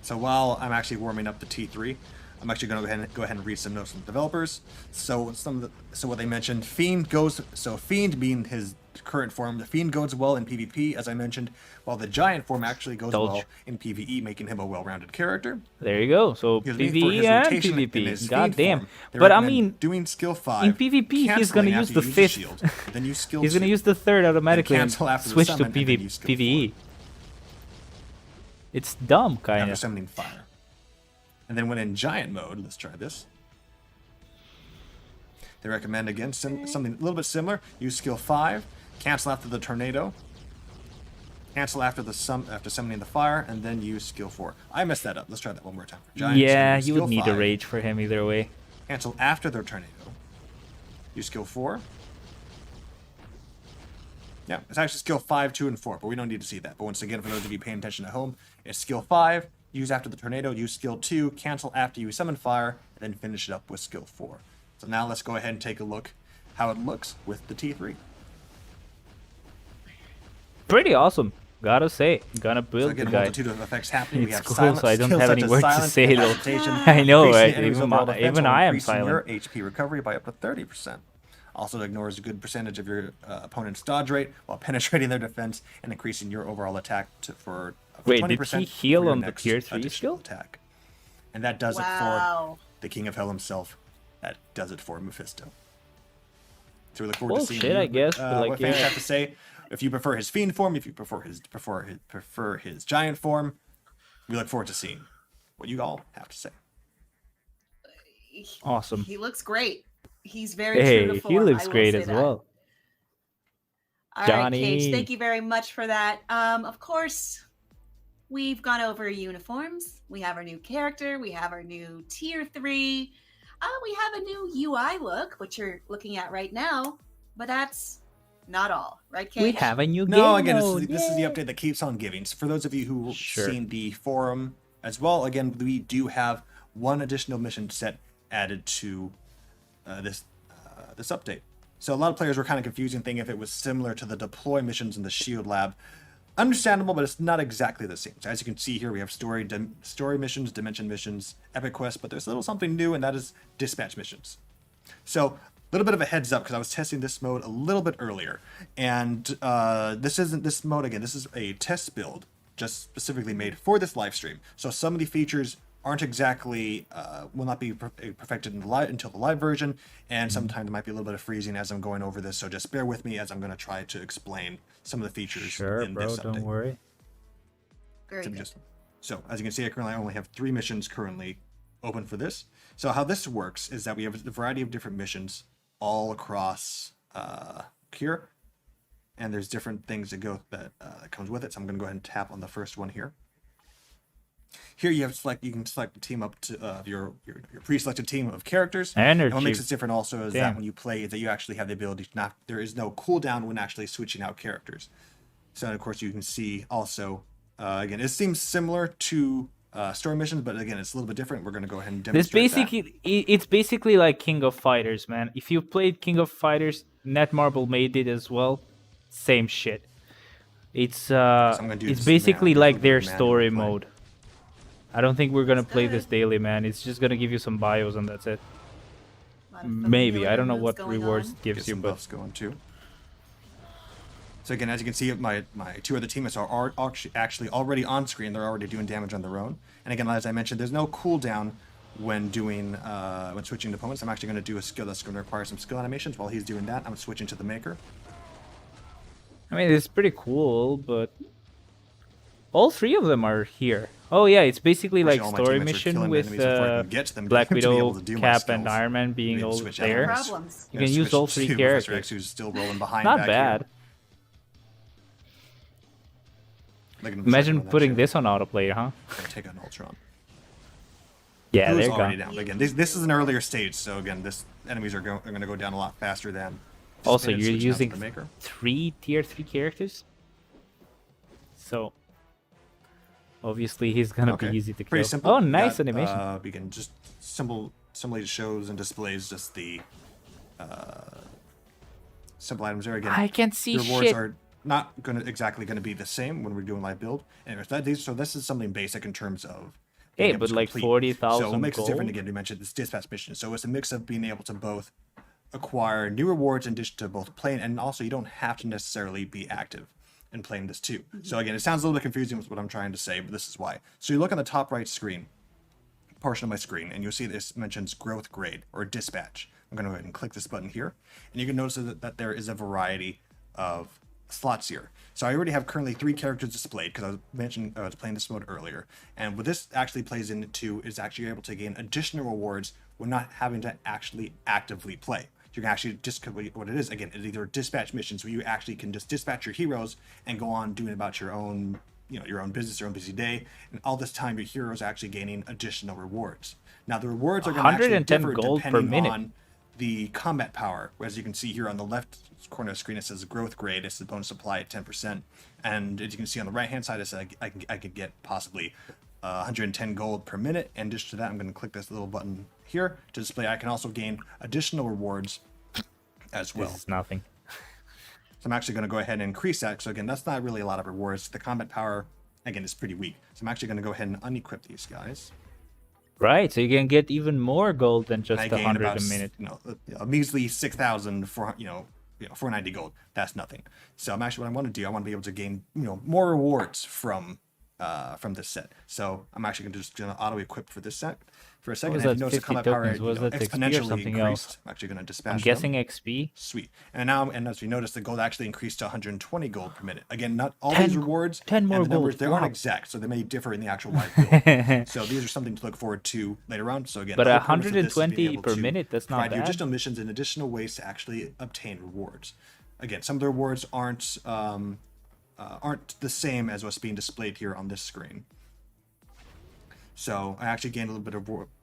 So while I'm actually warming up the T3, I'm actually going to go ahead and read some notes from the developers. So what they mentioned, Fiend being his current form, the Fiend goes well in PvP, as I mentioned, while the Giant form actually goes well in PvE, making him a well-rounded character. There you go. So PvE and PvP. God damn. But I mean, doing skill 5. In PvP, he's gonna use the 5th. Shield, then use skill he's 2, gonna use the 3rd automatically and switch to summon, PvE. It's dumb, kind after of. summoning fire. And then when in Giant mode, let's try this. They recommend, again, something a little bit similar. Use skill 5, cancel after the tornado, cancel after summoning the fire, and then use skill 4. I messed that up. Let's try that one more time. For Giant, yeah, you would need a rage for him either way. Cancel after the tornado. Use skill 4. Yeah, it's actually skill 5, 2, and 4, but we don't need to see that. But once again, for those of you paying attention at home, it's skill 5, use after the tornado, use skill 2, cancel after you summon fire, and then finish it up with skill 4. So now let's go ahead and take a look how it looks with the T3. Pretty awesome, gotta say. Gonna build so again, the guy. Multitude of effects happening. We It's have cool, silence, so I don't have any words to say though. I know, right? Even I am silent. Your HP recovery by up to 30%. Also ignores a good percentage of your opponent's dodge rate while penetrating their defense and increasing your overall attack for 20%. Wait, did he heal on the tier 3 skill? Attack. And that does it for the King of Hell himself. That does it for Mephisto. So we look forward to seeing I guess, what fans have to say. If you prefer his Fiend form, if you prefer his Giant form, we look forward to seeing what you all have to say. Awesome. He looks great. He's very true to form. He looks great as well. All right, Cage, thank you very much for that. Of course, we've gone over uniforms. We have our new character. We have our new tier 3. We have a new UI look, which you're looking at right now. But that's not all, right, Cage? We have a new game No, again, mode. this is the update that keeps on giving. So for those of you who've seen the forum as well, again, we do have one additional mission set added to this update. So a lot of players were kind of confusing, thinking if it was similar to the deploy missions in the Shield Lab. Understandable, but it's not exactly the same. So as you can see here, we have story missions, dimension missions, epic quests, but there's a little something new, and that is dispatch missions. So a little bit of a heads up, because I was testing this mode a little bit earlier, and this mode, again, this is a test build just specifically made for this live stream. So some of the features aren't exactly will not be perfected in until the live version, and sometimes there might be a little bit of freezing as I'm going over this, so just bear with me as I'm going to try to explain some of the features in this update. Don't worry. Very good. So as you can see, I only have 3 missions currently open for this. So how this works is that we have a variety of different missions all across here, and there's different things that comes with it. So I'm going to go ahead and tap on the first one here. Here you can select the team up to your pre-selected team of characters. And what makes it different also is that when you play, is that you actually have the ability to there is no cooldown when actually switching out characters. So of course you can see also again, it seems similar to story missions, but again it's a little bit different. We're going to go ahead and demonstrate it's basically like King of Fighters, man. If you played King of Fighters, Netmarble made it as well. Same shit. It's basically like their story mode. I don't think we're gonna play this daily, man. It's just gonna give you some bios and that's it. Maybe. I don't know what rewards it gives you, but going too. So again, as you can see, my 2 other teammates are actually already on screen. They're already doing damage on their own. And again, as I mentioned, there's no cooldown when switching to opponents. I'm actually going to do a skill that's going to require some skill animations. While he's doing that, I'm switching to the Maker. I mean, it's pretty cool, but All three of them are here. Oh yeah, it's basically like All my story teammates are mission killing with enemies before I can get to them to Black be able Widow, to do my Cap, and skills. Iron Man being Maybe all switch there. Problems. You can use all three Professor X, characters. who's still rolling behind. Not back bad. Here. Imagine putting this on autoplay, huh? Take on Ultron. Yeah, Who's they're already gone. down. Again, this is an earlier stage, so again, this enemies are going to go down a lot faster than. Also, anticipated. you're Switch down to using the Maker. 3 tier 3 characters, so obviously he's gonna be easy to kill. Pretty simple. Oh, nice That, animation. we can just simply shows and displays just the simple items there. Again, I can see the rewards shit. are not exactly going to be the same when we're doing live build. Anyways, so this is something basic in terms of. Hey, being able but to like complete. 40,000 So what makes it different gold? again? We mentioned this dispatch mission. So it's a mix of being able to both acquire new rewards in addition to both playing, and also you don't have to necessarily be active in playing this too. So again, it sounds a little bit confusing with what I'm trying to say, but this is why. So you look on the top right screen, portion of my screen, and you'll see this mentions growth grade or dispatch. I'm going to go ahead and click this button here, and you can notice that there is a variety of slots here. So I already have currently 3 characters displayed because I was playing this mode earlier, and what this actually plays into is actually able to gain additional rewards when not having to actually actively play. You can actually just what it is again. It's either dispatch missions where you actually can just dispatch your heroes and go on doing about your own, your own business, your own busy day, and all this time your heroes are actually gaining additional rewards. Now the rewards are going to actually 110 differ gold per depending minute. on the combat power. As you can see here on the left corner of the screen, it says growth grade. It's the bonus supply at 10%, and as you can see on the right hand side, it says I could get possibly 110 gold per minute. In addition to that, I'm going to click this little button here to display. I can also gain additional rewards as well. This is nothing. So I'm actually going to go ahead and increase that. So again, that's not really a lot of rewards. The combat power, again, is pretty weak. So I'm actually going to go ahead and unequip these guys. Right, so you can get even more gold than just And I gain 100 about, a minute. a measly 6,000 for 490 gold. That's nothing. So I'm actually what I want to do. I want to be able to gain more rewards from this set. So I'm actually going to auto equip for this set for a second. was And that, if you notice the 50 combat power tokens? Was that XP or exponentially something increased. else? I'm actually going to dispatch. I'm them. guessing XP. Sweet. And as you notice, the gold actually increased to 120 gold per minute. Again, not all 10 these rewards 10 more and the numbers, gold. they Wow. aren't exact, so they may differ in the actual live build. So these are something to look forward to later on. So again, But the whole purpose of this is being 120 able per to minute, that's not provide you bad. additional missions and additional ways to actually obtain rewards. Again, some of the rewards aren't the same as what's being displayed here on this screen. So I actually gained a little bit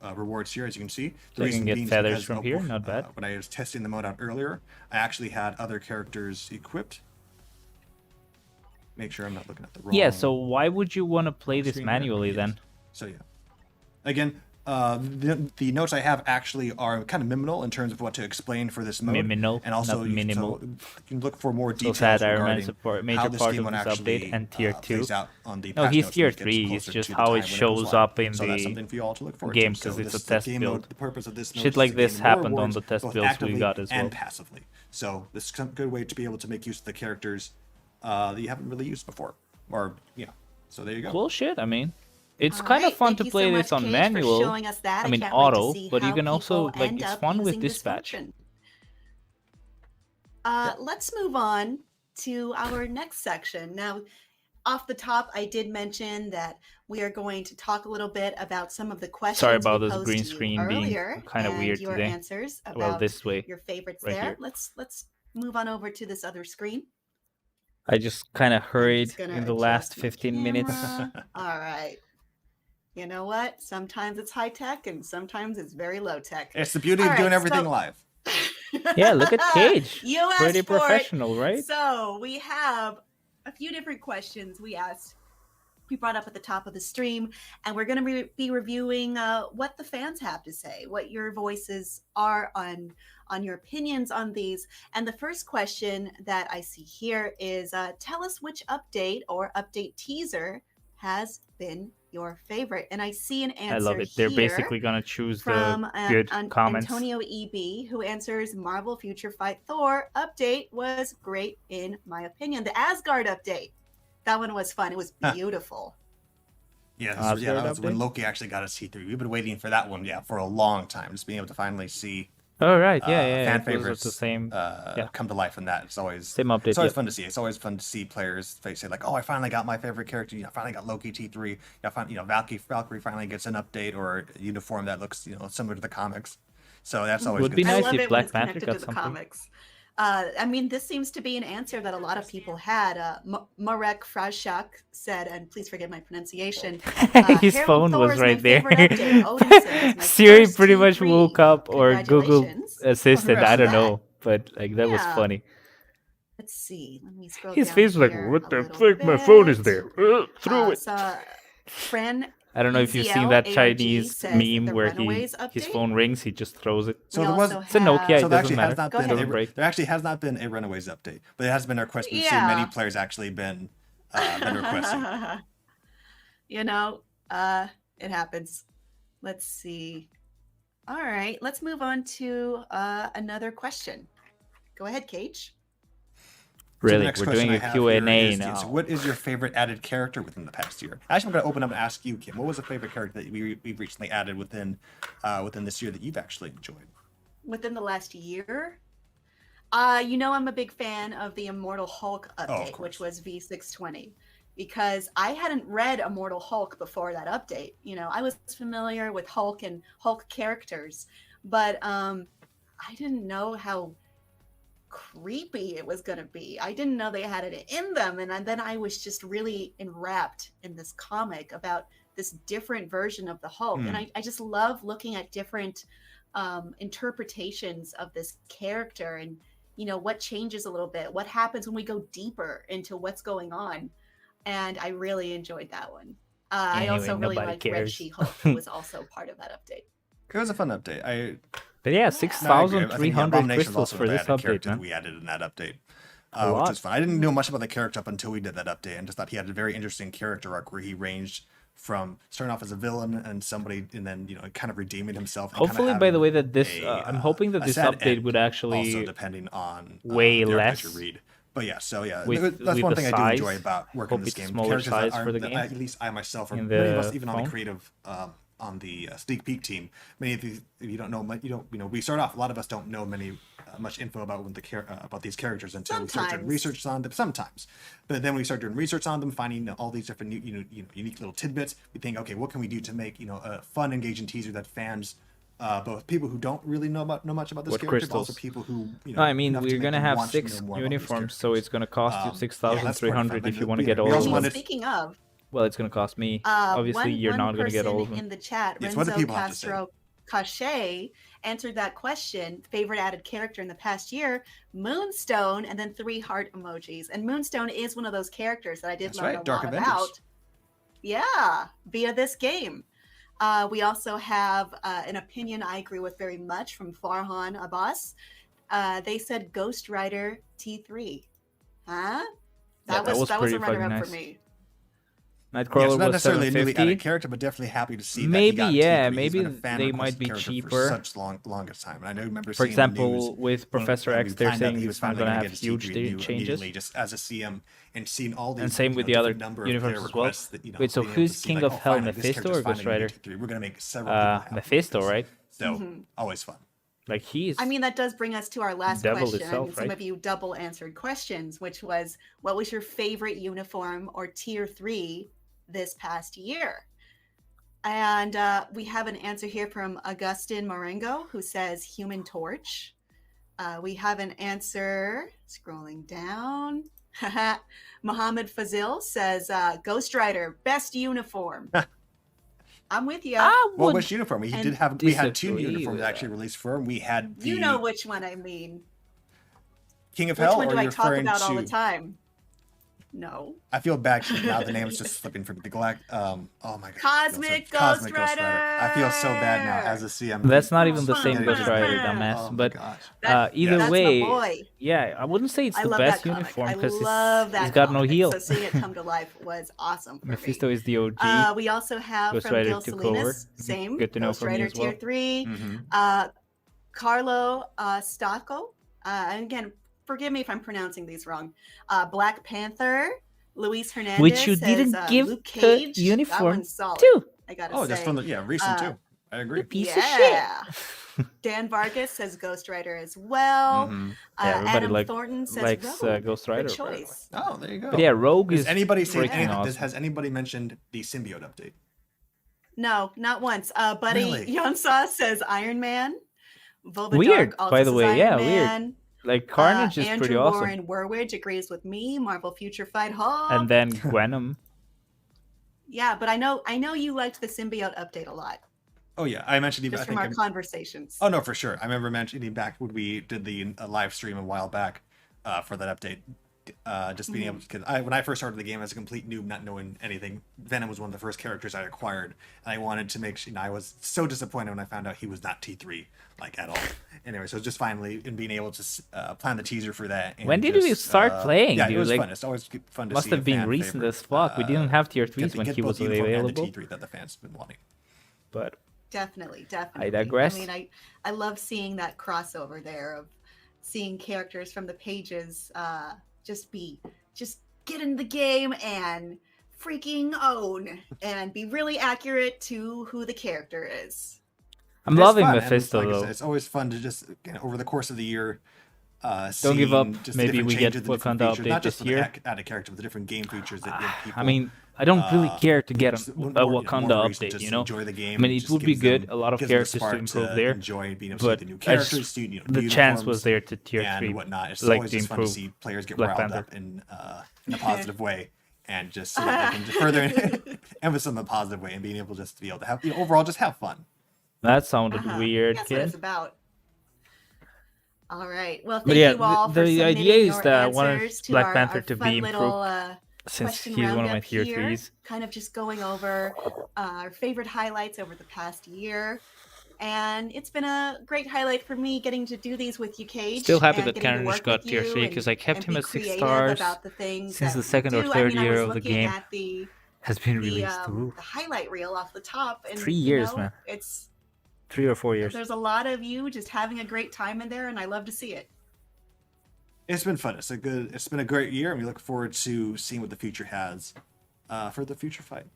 of rewards here, as you can see. So you can get being is feathers because from of, here, not bad. When I was testing the mode out earlier, I actually had other characters equipped. Make sure I'm not looking at the wrong. Yeah, so why would you want to play this screen manually here. then? Yes. So yeah. Again, the notes I have actually are kind of minimal in terms of what to explain for this mode. Minimal, and also not you minimal. you can look for more So details sad Iron Man regarding support, major how this part game of one this actually update and tier 2. plays out on the No, patch he's notes tier when it gets 3, it's closer just to the how time it when goes shows live. up in So that's the something for you all to look forward game, to. So 'cause it's this a is the test game build. mode. The purpose of this mode Shit is like to this gain more happened on rewards, the test both builds we actively got as well. and passively. So this is a good way to be able to make use of the characters that you haven't really used before, or so there you go. Cool shit, I mean. It's All kind of right, fun thank to you play so this much, on Cage, manual. For showing us that. I mean can't wait to auto, see but you how can also people like end it's up fun with using this dispatch. function. Let's move on to our next section. Now, off the top, I did mention that we are going to talk a little bit about some of the questions Sorry about we this posed green to you screen being earlier kinda and weird your today. answers about Well, this way. your favorites right there. here. Let's move on over to this other screen. I just kind of I'm hurried just gonna in the last adjust my 15 minutes. camera. All right. You know what? Sometimes it's high tech and sometimes it's very low tech. It's the beauty All of right, doing everything so- live. Yeah, look at Cage. You asked Pretty for it. professional, right? So we have a few different questions we brought up at the top of the stream, and we're going to be reviewing what the fans have to say, what your voices are on your opinions on these. And the first question that I see here is, tell us which update or update teaser has been your favorite. And I see an answer I love it. They're here basically gonna choose from the good comments. Antonio EB, who answers Marvel Future Fight Thor update was great in my opinion. The Asgard update, that one was fun. It was beautiful. Yeah, Asgard that was when update? Loki actually got us see through. We've been waiting for that one, for a long time. Just being able to finally see Oh right, yeah. fan It was favorites the same. come to life in that. It's always Same update. It's always fun to see. It's always fun to see players they say like, oh, I finally got my favorite character. I finally got Loki T3. Valkyrie finally gets an update or a uniform that looks similar to the comics. So that's always Would good. be I nice love if it when Black it's Panther connected got to the something. comics. I mean, this seems to be an answer that a lot of people had. Marek Frashak said, and please forgive my pronunciation. His Harold phone Thor was is my right there. favorite update. Odin says, my Siri first pretty much T3. woke up, or Google Congratulations. Assistant. I don't Congrats. know, but like that was Yeah. funny. Let's see. Let me scroll His down face was like, here "What a the little fuck? My phone is bit. there. Throw it." So, Fran I don't know if you've seen EZL that ARG Chinese says meme the where Runaways his update. phone rings, he just throws it. So We there was also It's a Nokia. have- It so there doesn't actually matter. has not Go been ahead. Doesn't break. there actually has not been a Runaways update, but it has been a request. We've seen Yeah. many players actually been requesting. It happens. Let's see. All right, let's move on to another question. Go ahead, Cage. So the Really, next we're question doing I a have Q&A here is, now. what is your favorite added character within the past year? Actually, I'm going to open up and ask you, Kim. What was the favorite character that we've recently added within this year that you've actually enjoyed? Within the last year, I'm a big fan of the Immortal Hulk update, which was V620, because I hadn't read Immortal Hulk before that update. I was familiar with Hulk and Hulk characters, but I didn't know how creepy it was going to be. I didn't know they had it in them, and then I was just really enwrapped in this comic about this different version of the Hulk. And I just love looking at different interpretations of this character, and what changes a little bit, what happens when we go deeper into what's going on. And I really enjoyed that one. I also really liked Red She-Hulk, who was also part of that update. It was a fun update. But yeah, No, I agree. I think 6,300 Abomination was crystals also for an this added update, character man. that we added in that update, A which lot. was fun. I didn't know much about the character up until we did that update, and just thought he had a very interesting character arc where he ranged from starting off as a villain and then kind of redeeming himself. And Hopefully, kind of by the way, having that this, I'm hoping that a this sad update end, would actually also depending on way the arc that less you read. But yeah, so yeah, with that's one the thing I do size. enjoy about working Hope in this it's a game. smaller Characters that size for aren't- the that game at least I myself, or in many of us, the even on the phone. creative, on the sneak peek team, many of these, if you don't know, we start off. A lot of us don't know much info about about these characters until we start doing Sometimes. research on them. Sometimes, but then we start doing research on them, finding all these different unique little tidbits. We think, okay, what can we do to make a fun, engaging teaser that fans, both people who don't really know much about this What character, but also crystals? people who No, I mean, enough to we're make gonna them have want to 6 know more about these uniforms, so characters. it's gonna cost you Yeah, that's 6,300 pretty if fun. you want to Yeah, get we all of also them. wanted- Speaking of, Well, it's gonna cost me. Obviously, you're not gonna get all of One person them. in the chat, Yes, what do Renzo people have to say? Castro Cache, answered that question. Favorite added character in the past year, Moonstone, and then 3 heart emojis. And Moonstone is one of those characters that I did That's learn right, a Dark lot Avengers. about. Yeah, via this game. We also have an opinion I agree with very much from Farhan Abbas. They said Ghost Rider T3. Huh? Yeah, that was a pretty runner-up fucking for nice. me. Nightcrawler Yeah, so not was necessarily a newly added 750. character, but definitely happy to see that Maybe, he got yeah, T3. He's maybe been a fan they requested might be character cheaper. for such longest time. And I remember For seeing in the news example, with when Professor we X, they're found out saying he it's was not finally gonna gonna have get his huge T3, knew changes. immediately just as a CM and seeing all these And same with the other different number of uniforms player as well. requests that, Wait, so being able to who's see, King like, of oh, Hell, finally, this Mephisto character's or Ghost finally gonna Rider? get T3. We're gonna make several people happy with Mephisto, this. right? So always fun. Like he's. I mean, that does bring us to our last Devil question. itself, Some right? of you double answered questions, which was, what was your favorite uniform or tier 3 this past year? And we have an answer here from Augustin Marengo, who says Human Torch. We have an answer, scrolling down. Mohammed Fazil says Ghost Rider, best uniform. I'm with you. Well, which uniform? We had 2 disagree uniforms with actually released for him. We had the You know which one I mean. King of Which Hell, one or do you're I talk referring about all the to? time? No. I feel bad 'cause now the name's just slipping from the oh my god. Cosmic Cosmic Ghost Rider. I feel so bad now as a CM. That's not even the Fun, same fun, Ghost Rider, fun. dumbass. Oh my but gosh. either That's way, my boy. yeah, I wouldn't say it's I the love best that comic. uniform I because love that he's got no comic. heel. So seeing it come to life was awesome for Mephisto me. is the OG. We also have Ghost from Rider Gil took Salinas, over. same. Good to know Ghost from you Rider as well. Tier 3. Mhm. Carlo Stacco. And again, forgive me if I'm pronouncing these wrong. Black Panther. Luis Hernandez Which you says, didn't give Luke the Cage. That uniform one's solid, too. I gotta Oh, say. that's from the recent too. I agree. Piece of shit. Dan Vargas says Ghost Rider as well. Yeah, everybody Adam Thornton says likes Rogue. Ghost Rider. Good choice. Oh, there you go. But yeah, Rogue Has is anybody seen freaking awesome. Has anybody mentioned the symbiote update? No, not once. Buddy Really? Yonsa says Iron Man. Volva Weird, Dark also by the says way. Iron Yeah, Man. weird. Like Carnage is Andrew pretty awesome. Warren Werwidge agrees with me. Marvel Future Fight Hawk. And then Gwenom. Yeah, but I know you liked the symbiote update a lot. Oh yeah, I mentioned even Just I from think our conversations. Oh no, for sure. I remember mentioning back when we did the live stream a while back for that update. Just being able to, because when I first started the game as a complete noob, not knowing anything, Venom was one of the first characters I acquired, and I wanted to make sure. I was so disappointed when I found out he was not T3 like at all. Anyway, so just finally in being able to plan the teaser for that. And When did we start playing? Yeah, dude? it was like, fun. It's always fun to must see. have a been fan recent favorite, as fuck. We didn't have tier 3s when he was both Uniform available. and the T3 that the fans have been wanting. But Definitely. I digress. I mean, I love seeing that crossover there of seeing characters from the pages just get in the game and freaking own and be really accurate to who the character is. I'm loving fun. Mephisto like I though. said, it's always fun to just over the course of the year. Don't give up. Just Maybe we get Wakanda features, update not just this year. added character, but the different game features that give people. I mean, I don't really care to get a more Wakanda reason update, just you know? enjoy the game. I mean, it just would be gives them- good. A lot of gives them the characters to spark improve there. Enjoy being able to But see the new I characters, just, the the chance uniforms was there to tier and 3. whatnot. It's like always to just fun to improve see players get Black riled Panther. up in a positive way, and just so that they can just further emphasis on the positive way and being able just to be able to have overall just have fun. That sounded weird, That's what kid. it's about. All right. Well, But thank yeah, you all for the idea submitting is your that I want answers to Black our Panther to fun be little, improved since question he's one of my roundup tier here, 3s. kind of just going over our favorite highlights over the past year. And it's been a great highlight for me getting to do these with you, Cage. Still happy and that getting to Carnage work got with tier you 3 because I kept him be at 6 creative stars about the things since that the second we or do. third I mean, I year was of the looking game at the has been released. Ooh. the highlight reel off the top, and 3 years, you know, man. it's 3 or 4 years. there's a lot of you just having a great time in there, and I love to see it. It's been fun. It's been a great year, and we look forward to seeing what the future has for the future fight.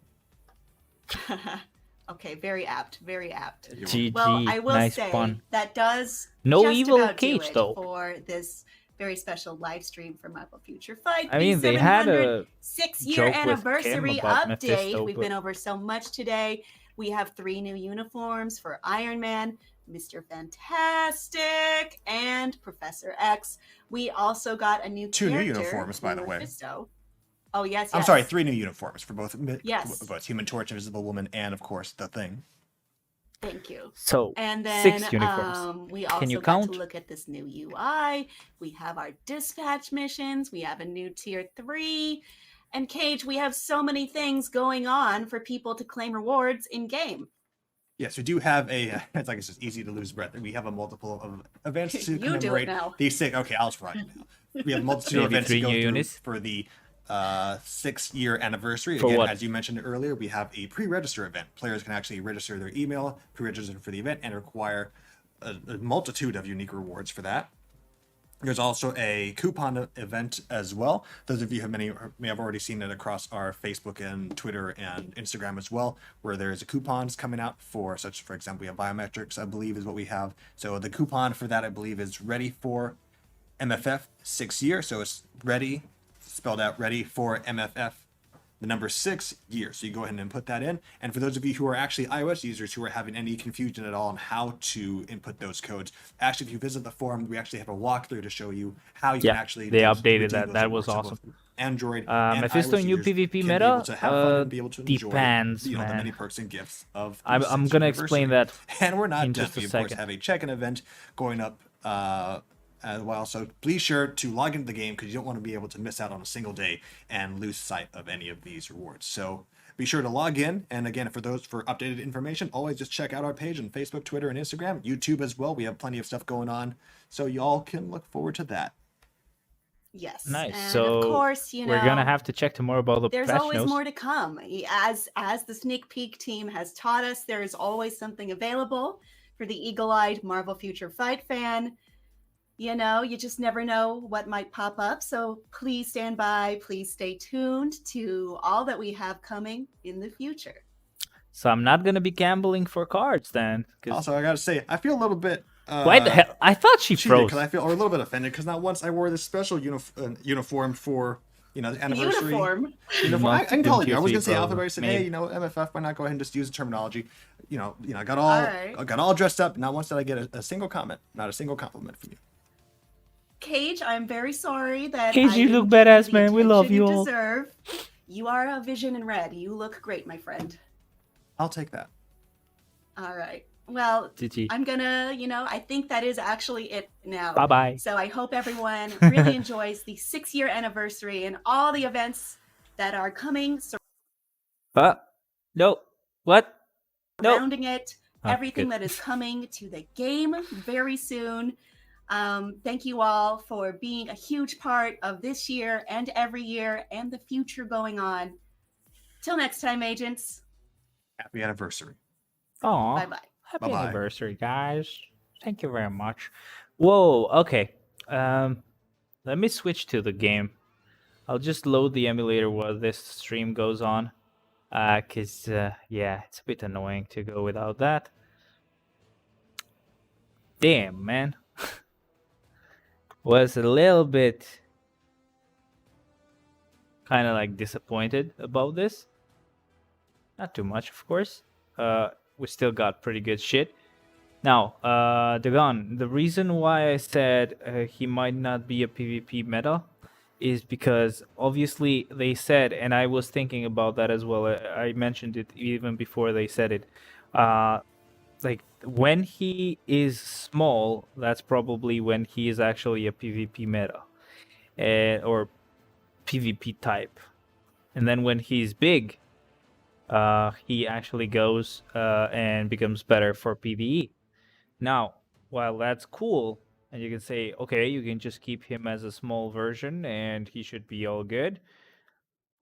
Okay, very apt, very apt. GG, Well, I will nice say fun. that does No just evil about do Cage, it though. for this very special live stream for Marvel Future Fight. I mean, they had a 6-year joke with Kim anniversary about update. Mephisto, We've but- been over so much today. We have 3 new uniforms for Iron Man, Mr. Fantastic, and Professor X. We also got a new 2 new character uniforms, by the way. Mephisto. Oh yes, I'm yes. sorry, 3 new uniforms for both Yes. both Human Torch, Invisible Woman, and of course the Thing. Thank you. So, And then 6 uniforms. we also you got count? to look at this new UI. We have our dispatch missions. We have a new tier 3. And Cage, we have so many things going on for people to claim rewards in game. Yes, we do have a. It's like it's just easy to lose breath. We have a multiple of events to You do it commemorate now. these 6. Okay, I'll try it now. We have a multitude of Maybe events 3 to go new through units? for the 6-year anniversary. For Again, what? as you mentioned earlier, we have a pre-register event. Players can actually register their email, pre-register for the event, and require a multitude of unique rewards for that. There's also a coupon event as well. Those of you may have already seen it across our Facebook and Twitter and Instagram as well, where there's coupons coming out for example, we have biometrics, I believe is what we have. So the coupon for that, I believe, is ready for MFF 6 year. So it's ready, spelled out ready for MFF, the number 6 year. So you go ahead and input that in. And for those of you who are actually iOS users who are having any confusion at all on how to input those codes, actually, if you visit the forum, we actually have a walkthrough to show you how you can actually. They updated redeem that. those That was rewards. So awesome. both Android and Mephisto iOS new users PvP can be meta? able to have fun and be able to enjoy, Depends, the man. many perks and gifts of. the I'm 6th gonna anniversary. explain that And we're not in done. just a We of course second. have a check-in event going up as well. So please sure to log into the game because you don't want to be able to miss out on a single day and lose sight of any of these rewards. So be sure to log in. And again, for updated information, always just check out our page on Facebook, Twitter, and Instagram, YouTube as well. We have plenty of stuff going on, so y'all can look forward to that. Yes. Nice. And So of course, we're gonna have to check tomorrow about the there's patch always notes. more to come. As the sneak peek team has taught us, there is always something available for the eagle-eyed Marvel Future Fight fan. You know, you just never know what might pop up. So please stand by. Please stay tuned to all that we have coming in the future. So I'm not gonna be gambling for cards then. Also, I gotta say, I feel a little bit. Why the hell? I thought she froze. Because I feel, or a little bit offended, because not once I wore this special uniform for the anniversary. Uniform. I can call it. I was gonna say alphabet. I said, hey, MFF, why not go ahead and just use the terminology? I got all dressed up. Not once did I get a single comment, not a single compliment from you. Cage, I'm very sorry that Cage, you look badass, man. We love you all. Deserve. You are a vision in red. You look great, my friend. I'll take that. All right. Well, I'm gonna, I think that is actually it now. Bye-bye. So I hope everyone really enjoys the 6-year anniversary and all the events that are coming. No. What? No. Surrounding it, everything that is coming to the game very soon. Thank you all for being a huge part of this year and every year and the future going on. Till next time, agents. Happy anniversary. Aw. Bye-bye. Happy anniversary, guys. Thank you very much. Whoa, okay. Let me switch to the game. I'll just load the emulator while this stream goes on. Because, yeah, it's a bit annoying to go without that. Damn, man. Was a little bit kind of like disappointed about this. Not too much, of course. We still got pretty good shit. Now, Dagon, the reason why I said he might not be a PvP meta is because obviously they said, and I was thinking about that as well. I mentioned it even before they said it. Like when he is small, that's probably when he is actually a PvP meta, or PvP type. And then when he's big, he actually goes and becomes better for PvE. Now, while that's cool, and you can say, okay, you can just keep him as a small version and he should be all good.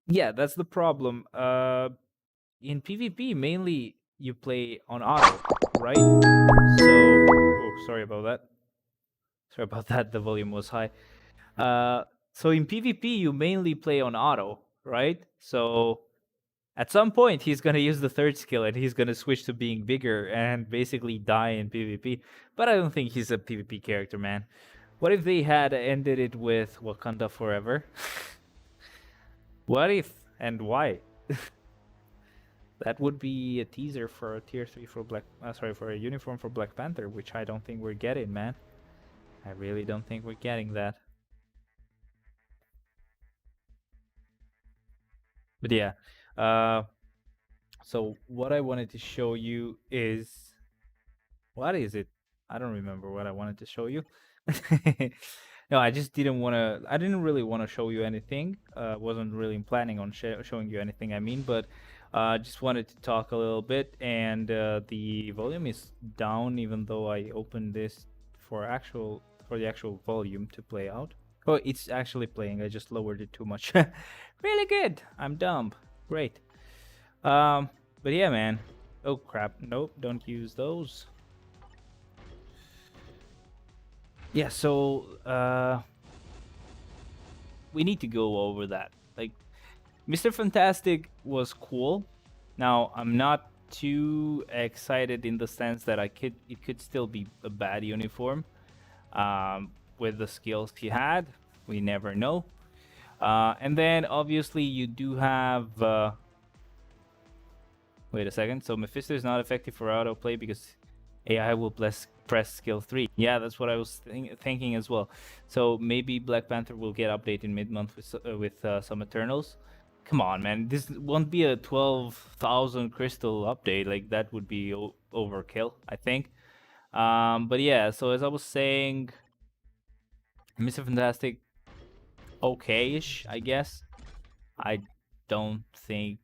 Yeah, that's the problem. In PvP, mainly you play on auto, right? So, oh, sorry about that. Sorry about that, the volume was high. So in PvP, you mainly play on auto, right? So at some point, he's going to use the third skill and he's going to switch to being bigger and basically die in PvP. But I don't think he's a PvP character, man. What if they had ended it with Wakanda Forever? What if and why? That would be a teaser for a tier 3 for for a uniform for Black Panther, which I don't think we're getting, man. I really don't think we're getting that. But yeah, so what I wanted to show you is, what is it? I don't remember what I wanted to show you. No, I just didn't want to, I didn't really want to show you anything. Wasn't really planning on showing you anything, I mean, but just wanted to talk a little bit, and the volume is down even though I opened this for the actual volume to play out. Oh, it's actually playing. I just lowered it too much. Really good. I'm dumb. Great. But yeah, man. Oh crap. Nope, don't use those. Yeah, so we need to go over that. Like, Mr. Fantastic was cool. Now, I'm not too excited in the sense that it could still be a bad uniform. With the skills he had, we never know. And then obviously you do have wait a second, so Mephisto is not effective for autoplay because AI will press skill 3. Yeah, that's what I was thinking as well. So maybe Black Panther will get updated mid-month with some Eternals. Come on, man, this won't be a 12,000 crystal update. Like, that would be overkill, I think. But yeah, so as I was saying, Mr. Fantastic, okay-ish, I guess. I don't think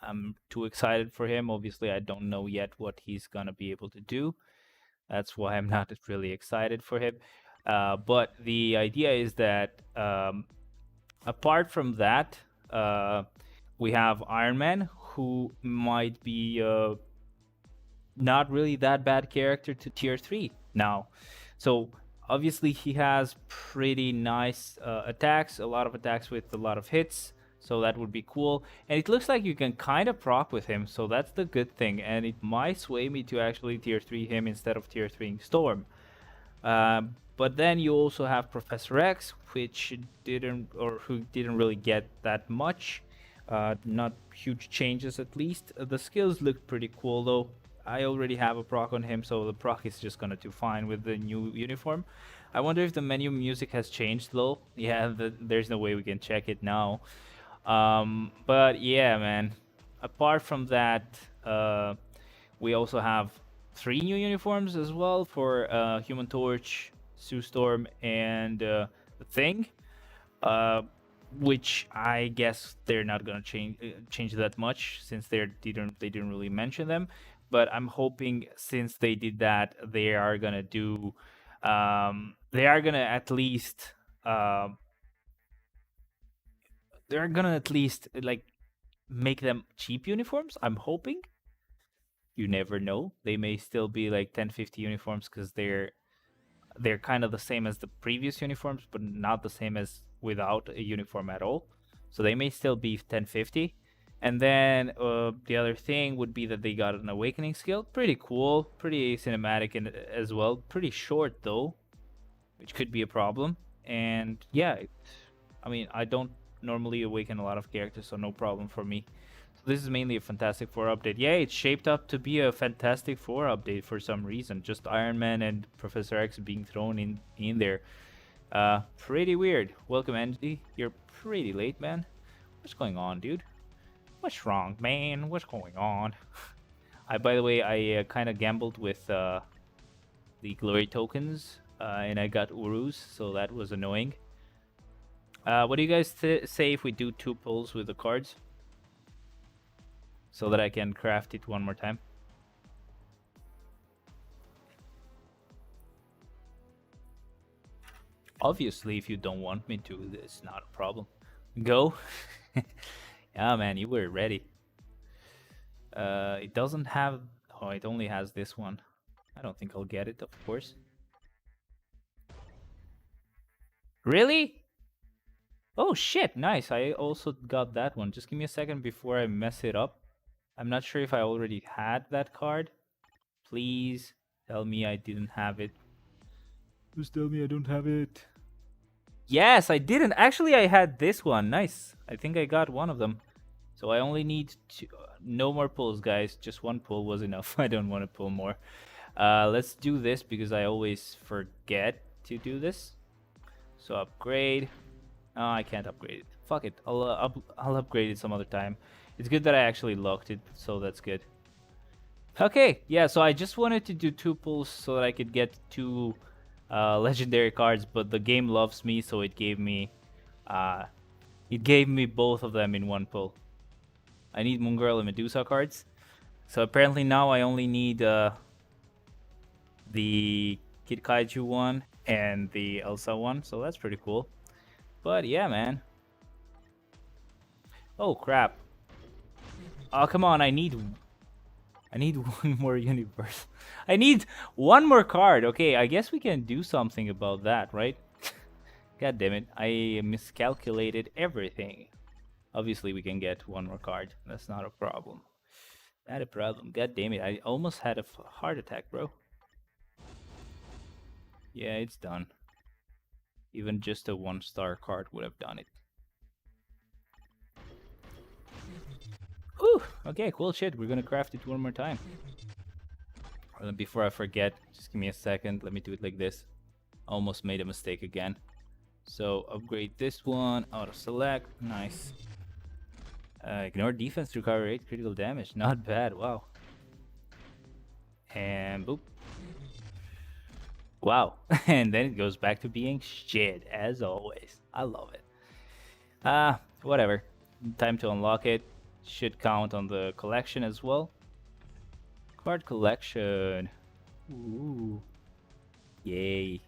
I'm too excited for him. Obviously, I don't know yet what he's gonna be able to do. That's why I'm not really excited for him. But the idea is that apart from that, we have Iron Man, who might be not really that bad character to tier 3 now. So obviously he has pretty nice attacks, a lot of attacks with a lot of hits. So that would be cool. And it looks like you can kind of proc with him, so that's the good thing. And it might sway me to actually tier 3 him instead of tier 3 Storm. But then you also have Professor X, which who didn't really get that much. Not huge changes at least. The skills look pretty cool though. I already have a proc on him, so the proc is just gonna do fine with the new uniform. I wonder if the menu music has changed though. Yeah, there's no way we can check it now. But yeah, man. Apart from that, we also have 3 new uniforms as well for Human Torch, Sue Storm, and the Thing. Which I guess they're not gonna change that much since they didn't really mention them. But I'm hoping since they did that, they are gonna do they are gonna at least like make them cheap uniforms. I'm hoping. You never know. They may still be like 1050 uniforms because they're kind of the same as the previous uniforms, but not the same as without a uniform at all. So they may still be 1050. And then the other thing would be that they got an awakening skill. Pretty cool, pretty cinematic as well. Pretty short though, which could be a problem. And yeah, I mean, I don't normally awaken a lot of characters, so no problem for me. So this is mainly a Fantastic Four update. Yeah, it's shaped up to be a Fantastic Four update for some reason. Just Iron Man and Professor X being thrown in there. Pretty weird. Welcome, Andy. You're pretty late, man. What's going on, dude? What's wrong, man? What's going on? By the way, I kind of gambled with the glory tokens, and I got Urus, so that was annoying. What do you guys say if we do 2 pulls with the cards? So that I can craft it one more time. Obviously, if you don't want me to, it's not a problem. Go. Yeah, man, you were ready. It doesn't have... Oh, it only has this one. I don't think I'll get it, of course. Really? Oh, shit, nice. I also got that one. Just give me a second before I mess it up. I'm not sure if I already had that card. Please tell me I didn't have it. Just tell me I don't have it. Yes, I didn't. Actually, I had this one. Nice. I think I got one of them. So I only need no more pulls, guys. Just 1 pull was enough. I don't want to pull more. Let's do this because I always forget to do this. So upgrade. Oh, I can't upgrade it. Fuck it. I'll upgrade it some other time. It's good that I actually locked it, so that's good. Okay, yeah, so I just wanted to do 2 pulls so that I could get 2 legendary cards, but the game loves me, so it gave me both of them in 1 pull. I need Moon Girl and Medusa cards. So apparently now I only need the Kid Kaiju one and the Elsa one, so that's pretty cool. But yeah, man. Oh crap. Oh come on, I need 1 more universe. I need 1 more card. Okay, I guess we can do something about that, right? God damn it, I miscalculated everything. Obviously we can get 1 more card. That's not a problem. Not a problem. God damn it, I almost had a heart attack, bro. Yeah, it's done. Even just a 1-star card would have done it. Whew, okay, cool shit. We're gonna craft it 1 more time. Before I forget, just give me a second. Let me do it like this. Almost made a mistake again. So upgrade this one, auto select, nice. Ignore defense to recover 8 critical damage, not bad, wow. And boop. Wow, and then it goes back to being shit, as always. I love it. Whatever. Time to unlock it. Should count on the collection as well. Card collection. Ooh. Yay.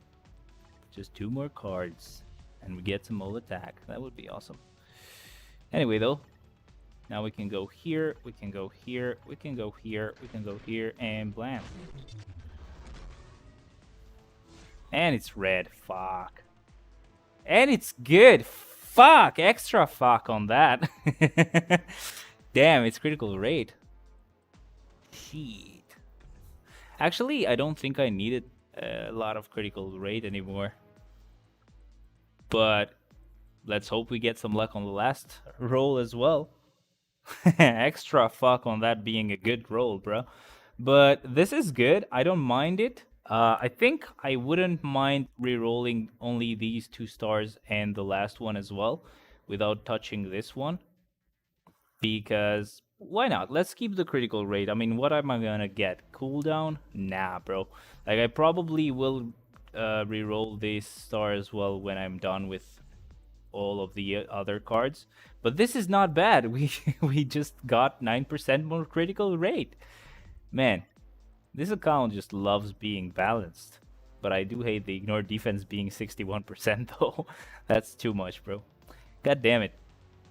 Just 2 more cards. And we get some all attack. That would be awesome. Anyway, though. Now we can go here. We can go here. We can go here. We can go here. And blam. And it's red. Fuck. And it's good. fuck! Extra fuck on that. Damn, it's critical rate. Shit. Actually, I don't think I needed a lot of critical rate anymore. But let's hope we get some luck on the last roll as well. Extra fuck on that being a good roll, bro. But this is good. I don't mind it. I think I wouldn't mind re-rolling only these 2 stars and the last one as well without touching this one. Because why not? Let's keep the critical rate. I mean, what am I gonna get? Cooldown? Nah, bro. Like, I probably will re-roll this star as well when I'm done with all of the other cards. But this is not bad. We just got 9% more critical rate. Man, this account just loves being balanced. But I do hate the ignore defense being 61% though. That's too much, bro. God damn it.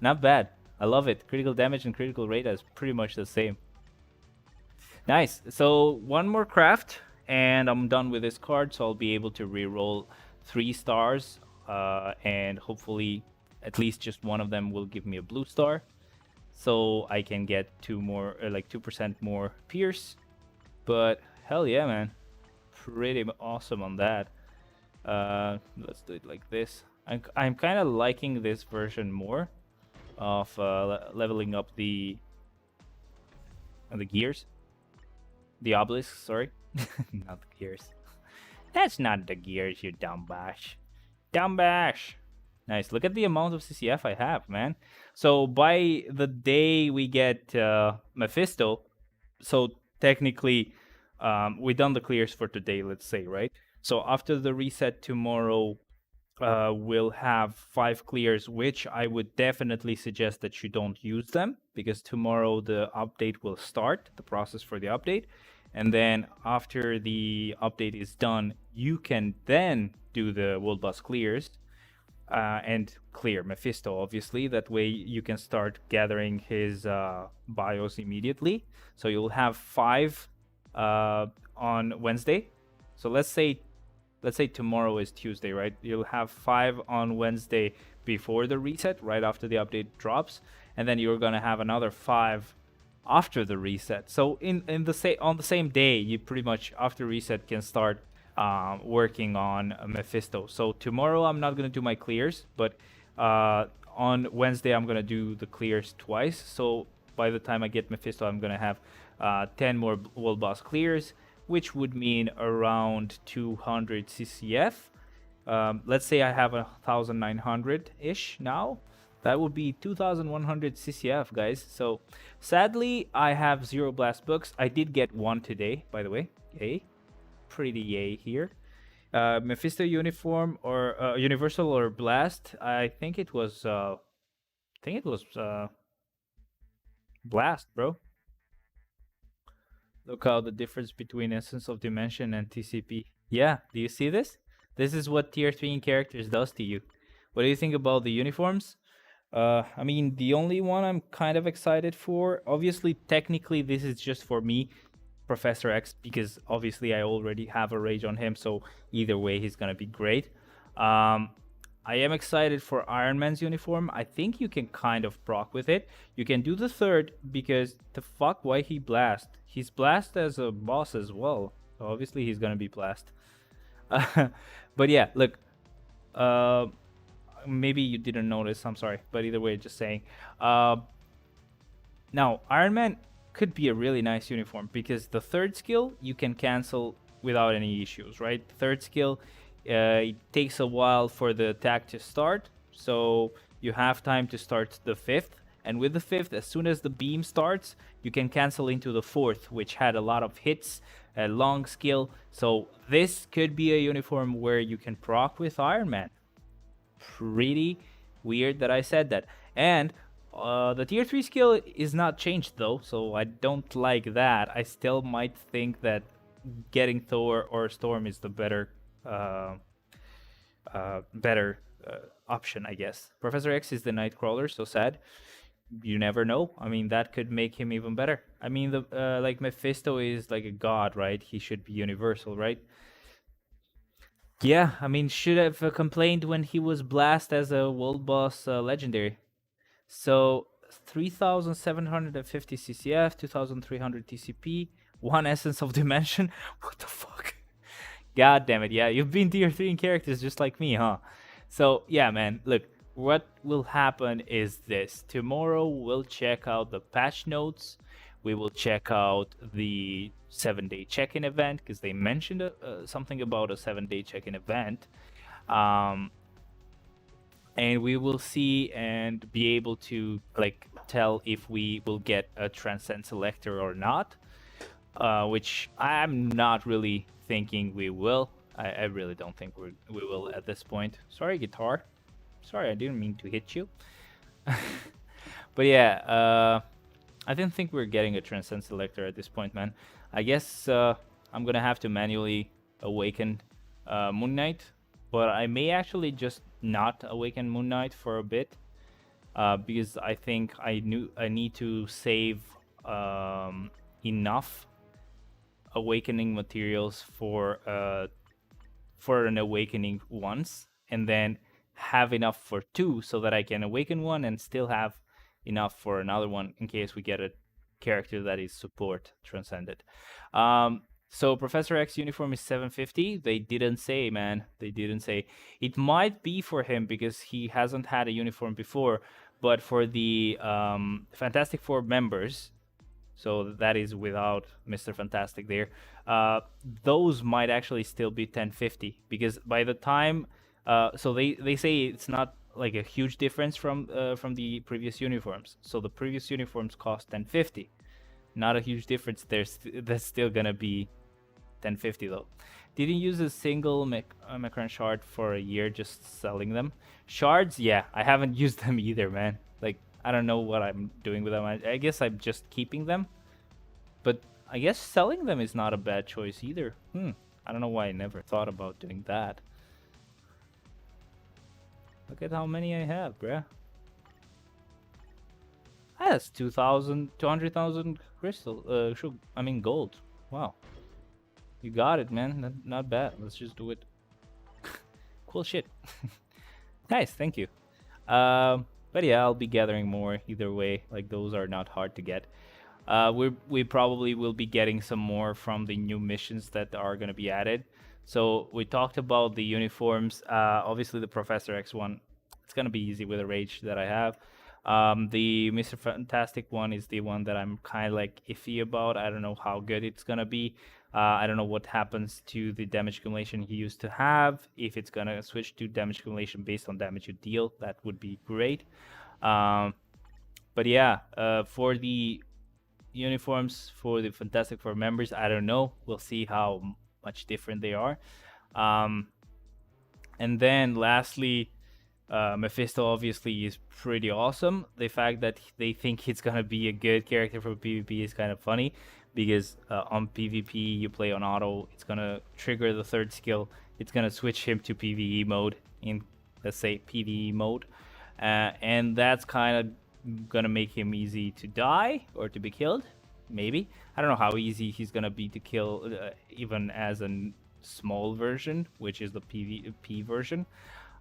Not bad. I love it. Critical damage and critical rate is pretty much the same. Nice. So one more craft and I'm done with this card. So I'll be able to reroll 3 stars. And hopefully at least just one of them will give me a blue star. So I can get 2% more pierce. But hell yeah, man. Pretty awesome on that. Let's do it like this. I'm kind of liking this version more of leveling up the gears. The obelisks, sorry. Not the gears. That's not the gears, you dumb bash. Dumb bash. Nice. Look at the amount of CCF I have, man. So by the day we get Mephisto, so technically we done the clears for today, let's say, right? So after the reset tomorrow, we'll have 5 clears, which I would definitely suggest that you don't use them, because tomorrow the update will start, the process for the update. And then after the update is done, you can then do the World Boss clears and clear Mephisto, obviously. That way you can start gathering his bios immediately. So you'll have 5 on Wednesday. So let's say tomorrow is Tuesday, right? You'll have 5 on Wednesday before the reset, right after the update drops, and then you're gonna have another 5 after the reset. So on the same day, you pretty much after reset can start working on Mephisto. So tomorrow I'm not gonna do my clears, but on Wednesday I'm gonna do the clears twice. So by the time I get Mephisto, I'm gonna have 10 more world boss clears, which would mean around 200 CCF. Let's say I have 1,900-ish now. That would be 2,100 CCF, guys. So sadly, I have 0 blast books. I did get 1 today, by the way. Yay. Pretty yay here. Mephisto Uniform or Universal or Blast. I think it was Blast, bro. Look how the difference between Essence of Dimension and TCP. Yeah, do you see this? This is what tier 3 characters does to you. What do you think about the uniforms? I mean, the only one I'm kind of excited for, obviously, technically, this is just for me, Professor X, because obviously I already have a rage on him, so either way, he's gonna be great. I am excited for Iron Man's uniform. I think you can kind of proc with it. You can do the 3rd, because the fuck, why he blast? He's blast as a boss as well, so obviously he's gonna be blast. But yeah, look, maybe you didn't notice, I'm sorry, but either way, just saying. Now, Iron Man could be a really nice uniform, because the 3rd skill you can cancel without any issues, right? 3rd skill, it takes a while for the attack to start, so you have time to start the 5th, and with the 5th, as soon as the beam starts, you can cancel into the 4th, which had a lot of hits, a long skill. So this could be a uniform where you can proc with Iron Man. Pretty weird that I said that. And the tier 3 skill is not changed though, so I don't like that. I still might think that getting Thor or Storm is the better option, I guess. Professor X is the Nightcrawler, so sad. You never know. I mean, that could make him even better. I mean, like Mephisto is like a god, right? He should be universal, right? Yeah, I mean, should have complained when he was blast as a world boss legendary. So 3,750 CCF, 2,300 TCP, 1 essence of dimension. What the fuck? God damn it! Yeah, you've been tier 3 in characters just like me, huh? So yeah, man. Look, what will happen is this: tomorrow we'll check out the patch notes. We will check out the 7-day check-in event because they mentioned something about a 7-day check-in event. And we will see and be able to like tell if we will get a transcend selector or not, which I'm not really thinking we will. I really don't think we will at this point. Sorry, guitar. Sorry, I didn't mean to hit you. But yeah, I didn't think we were getting a transcend selector at this point, man. I guess I'm gonna have to manually awaken Moon Knight, but I may actually just not awaken Moon Knight for a bit, because I think I need to save enough awakening materials for an awakening once, and then have enough for 2 so that I can awaken one and still have enough for another one in case we get a character that is support transcended. So Professor X uniform is 750. They didn't say, man. They didn't say. It might be for him because he hasn't had a uniform before, but for the Fantastic Four members, so that is without Mr. Fantastic there, those might actually still be 1050 because by the time, so they say it's not like a huge difference from the previous uniforms. So the previous uniforms cost 1050, not a huge difference. That's still gonna be 1050 though. Didn't use a single Macron shard for a year, just selling them. Shards, yeah, I haven't used them either, man. Like, I don't know what I'm doing with them. I guess I'm just keeping them, but I guess selling them is not a bad choice either. I don't know why I never thought about doing that. Look at how many I have, bruh. That's 200,000 crystal. Gold. Wow. You got it, man. Not bad. Let's just do it. Cool shit. Nice, thank you. But yeah, I'll be gathering more either way. Like, those are not hard to get. We probably will be getting some more from the new missions that are going to be added. So we talked about the uniforms. Obviously, the Professor X one, it's going to be easy with the rage that I have. The Mr. Fantastic one is the one that I'm kind of like iffy about. I don't know how good it's going to be. I don't know what happens to the damage accumulation he used to have. If it's going to switch to damage accumulation based on damage you deal, that would be great. But yeah, for the uniforms for the Fantastic Four members, I don't know. We'll see how much different they are. And then lastly, Mephisto obviously is pretty awesome. The fact that they think it's gonna be a good character for PvP is kind of funny, because on PvP you play on auto, it's gonna trigger the third skill, it's gonna switch him to PvE mode in, let's say, PvE mode, and that's kind of gonna make him easy to die or to be killed. Maybe, I don't know how easy he's gonna be to kill, even as a small version, which is the PvP version.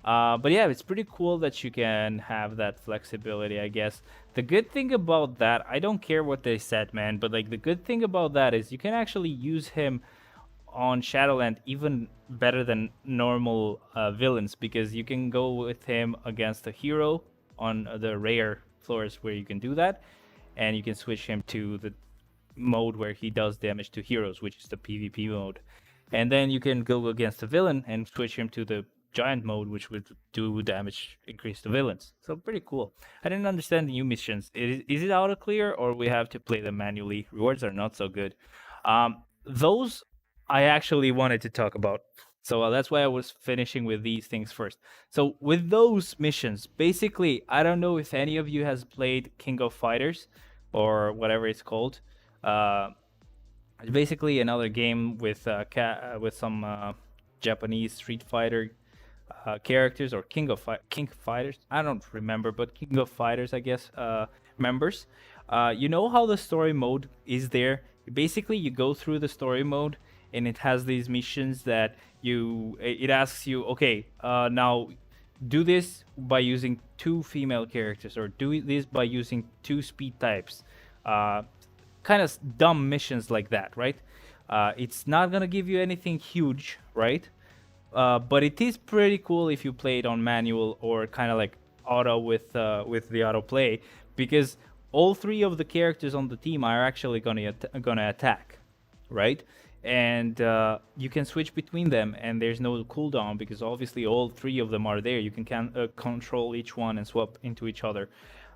But yeah, it's pretty cool that you can have that flexibility, I guess. The good thing about that, I don't care what they said, man, but like the good thing about that is you can actually use him on Shadowland even better than normal villains, because you can go with him against a hero on the rare floors where you can do that, and you can switch him to the mode where he does damage to heroes, which is the PvP mode, and then you can go against a villain and switch him to the giant mode, which would do damage increase to villains. So pretty cool. I didn't understand the new missions. Is it auto clear, or we have to play them manually? Rewards are not so good. Those I actually wanted to talk about, so that's why I was finishing with these things first. So with those missions, basically, I don't know if any of you has played King of Fighters or whatever it's called. It's basically another game with some Japanese Street Fighter characters, or King Fighters. I don't remember, but King of Fighters, I guess, members. You know how the story mode is there? Basically, you go through the story mode, and it has these missions that it asks you, okay, now do this by using 2 female characters, or do this by using 2 speed types. Kind of dumb missions like that, right? It's not gonna give you anything huge, right? But it is pretty cool if you play it on manual or kind of like auto with the auto play, because all 3 of the characters on the team are actually gonna attack, right? And you can switch between them, and there's no cooldown because obviously all 3 of them are there. You can control each one and swap into each other.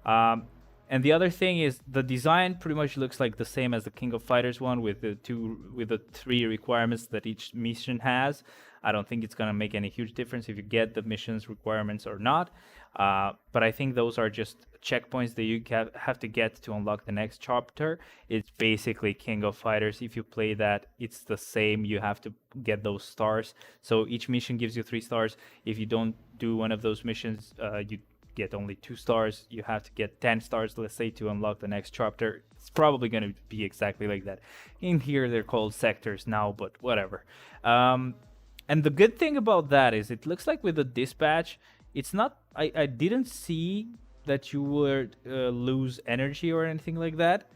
And the other thing is the design pretty much looks like the same as the King of Fighters one, with the 3 requirements that each mission has. I don't think it's gonna make any huge difference if you get the missions requirements or not. But I think those are just checkpoints that you have to get to unlock the next chapter. It's basically King of Fighters. If you play that, it's the same. You have to get those stars. So each mission gives you 3 stars. If you don't do one of those missions, you get only 2 stars. You have to get 10 stars, let's say, to unlock the next chapter. It's probably going to be exactly like that. In here, they're called sectors now, but whatever. And the good thing about that is it looks like with the dispatch, it's not... I didn't see that you would lose energy or anything like that.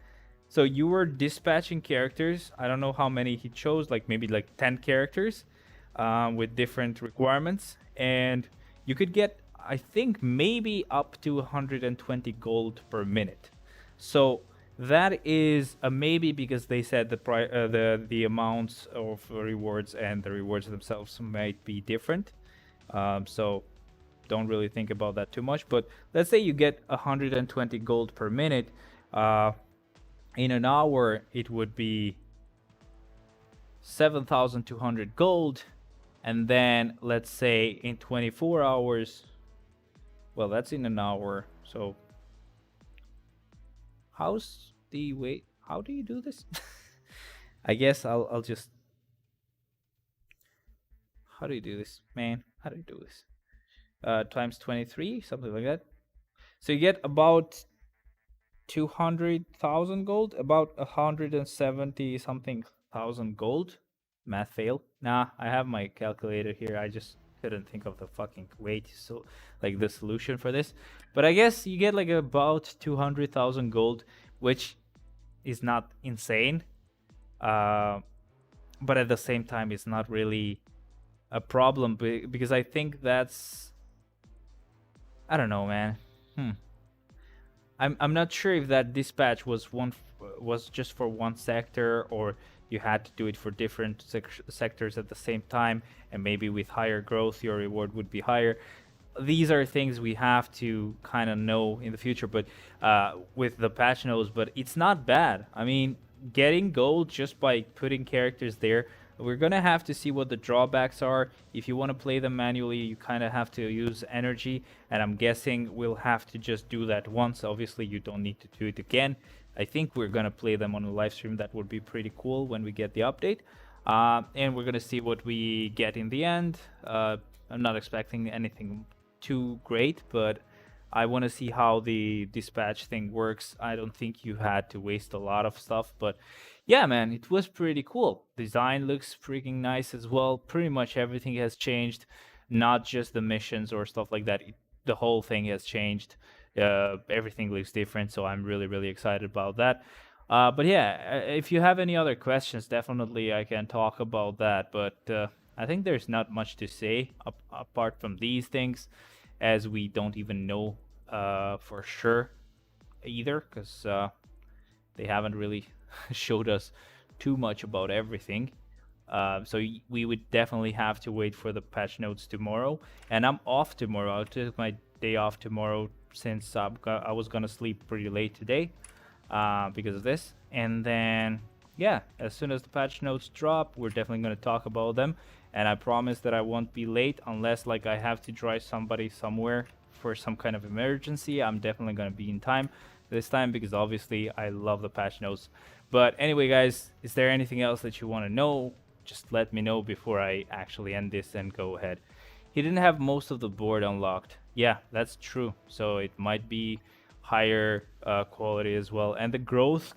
So you were dispatching characters. I don't know how many he chose, like maybe like 10 characters with different requirements. And you could get, I think, maybe up to 120 gold per minute. So that is a maybe, because they said the amounts of rewards and the rewards themselves might be different. So don't really think about that too much. But let's say you get 120 gold per minute. In an hour, it would be 7,200 gold. And then let's say in 24 hours, well, that's in an hour. So how do you do this? I guess I'll just, how do you do this, man? How do you do this? Times 23, something like that. So you get about 200,000 gold, about 170 something thousand gold. Math fail. Nah, I have my calculator here. I just couldn't think of the fucking way to, so like the solution for this. But I guess you get like about 200,000 gold, which is not insane. But at the same time, it's not really a problem, because I think that's, I don't know, man. I'm not sure if that dispatch was just for one sector, or you had to do it for different sectors at the same time, and maybe with higher growth your reward would be higher. These are things we have to kind of know in the future, but with the patch notes. But it's not bad. I mean, getting gold just by putting characters there. We're gonna have to see what the drawbacks are. If you want to play them manually, you kind of have to use energy, and I'm guessing we'll have to just do that once. Obviously, you don't need to do it again. I think we're gonna play them on a live stream. That would be pretty cool when we get the update, and we're gonna see what we get in the end. I'm not expecting anything too great, but I want to see how the dispatch thing works. I don't think you had to waste a lot of stuff, but yeah, man, it was pretty cool. Design looks freaking nice as well. Pretty much everything has changed, not just the missions or stuff like that. The whole thing has changed. Everything looks different, so I'm really, really excited about that. But yeah, if you have any other questions, definitely I can talk about that. But I think there's not much to say apart from these things, as we don't even know for sure either, because they haven't really showed us too much about everything. So we would definitely have to wait for the patch notes tomorrow. And I'm off tomorrow. I'll take my day off tomorrow, since I was gonna sleep pretty late today because of this. And then yeah, as soon as the patch notes drop, we're definitely gonna talk about them. And I promise that I won't be late, unless like I have to drive somebody somewhere for some kind of emergency. I'm definitely gonna be in time this time, because obviously I love the patch notes. But anyway, guys, is there anything else that you want to know? Just let me know before I actually end this and go ahead. He didn't have most of the board unlocked. Yeah, that's true. So it might be higher quality as well. And the growth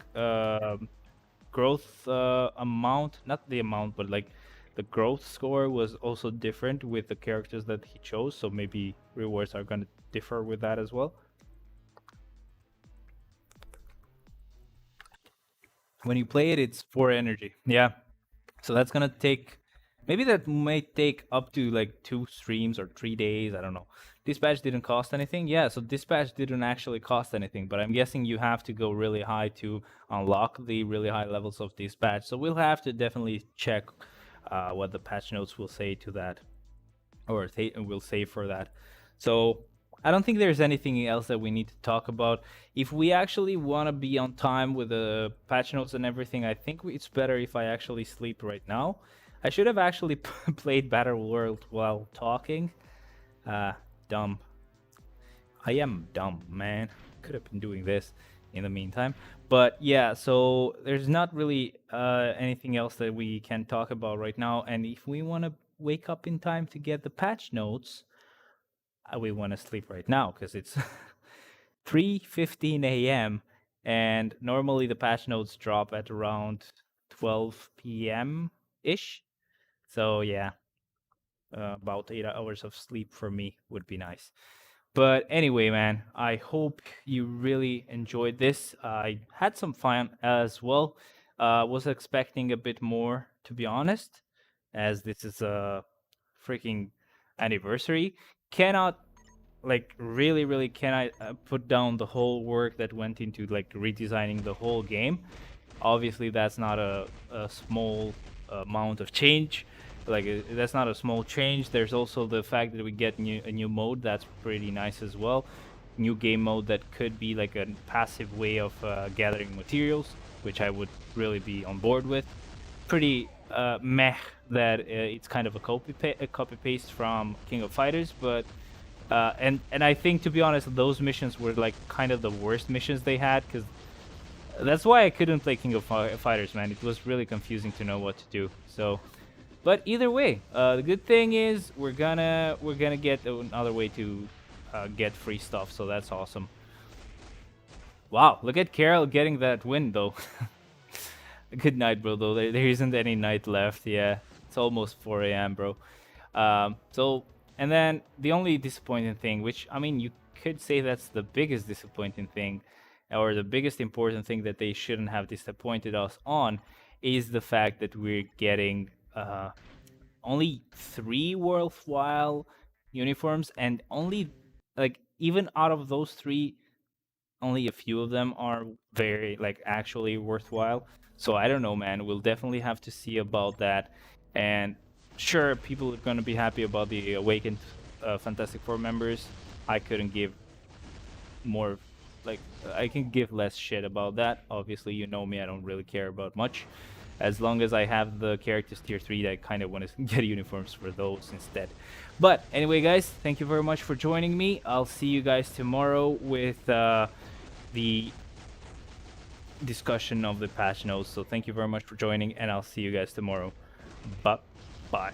growth amount, not the amount, but like the growth score was also different with the characters that he chose. So maybe rewards are going to differ with that as well. When you play it, it's 4 energy. Yeah. So that's going to take, maybe that may take up to like 2 streams or 3 days. I don't know. Dispatch didn't cost anything. Yeah, so dispatch didn't actually cost anything, but I'm guessing you have to go really high to unlock the really high levels of dispatch. So we'll have to definitely check what the patch notes will say to that, or will say for that. So I don't think there's anything else that we need to talk about. If we actually want to be on time with the patch notes and everything, I think it's better if I actually sleep right now. I should have actually played Battle World while talking. Dumb. I am dumb, man. Could have been doing this in the meantime. But yeah, so there's not really anything else that we can talk about right now. And if we want to wake up in time to get the patch notes, we want to sleep right now because it's 3:15 a.m. and normally the patch notes drop at around 12 p.m. ish. So yeah, about 8 hours of sleep for me would be nice. But anyway, man, I hope you really enjoyed this. I had some fun as well. Was expecting a bit more, to be honest, as this is a freaking anniversary. Cannot, like, really cannot put down the whole work that went into like redesigning the whole game. Obviously, that's not a small amount of change. Like, that's not a small change. There's also the fact that we get a new mode that's pretty nice as well. New game mode that could be like a passive way of gathering materials, which I would really be on board with. Pretty meh that it's kind of a copy paste from King of Fighters, but and I think, to be honest, those missions were like kind of the worst missions they had, because that's why I couldn't play King of Fighters, man. It was really confusing to know what to do. So. But either way, the good thing is we're gonna get another way to get free stuff, so that's awesome. Wow, look at Carol getting that win though. Good night, bro. Though there isn't any night left. Yeah, it's almost 4 a.m., bro. So and then the only disappointing thing, which I mean you could say that's the biggest disappointing thing, or the biggest important thing that they shouldn't have disappointed us on, is the fact that we're getting only 3 worthwhile uniforms, and only, like, even out of those 3, only a few of them are very, like, actually worthwhile. So I don't know, man. We'll definitely have to see about that. And sure, people are going to be happy about the Awakened Fantastic Four members. I couldn't give more, like, I can give less shit about that. Obviously, you know me, I don't really care about much. As long as I have the characters tier 3, I kind of want to get uniforms for those instead. But anyway, guys, thank you very much for joining me. I'll see you guys tomorrow with the discussion of the patch notes. So thank you very much for joining, and I'll see you guys tomorrow. Bye.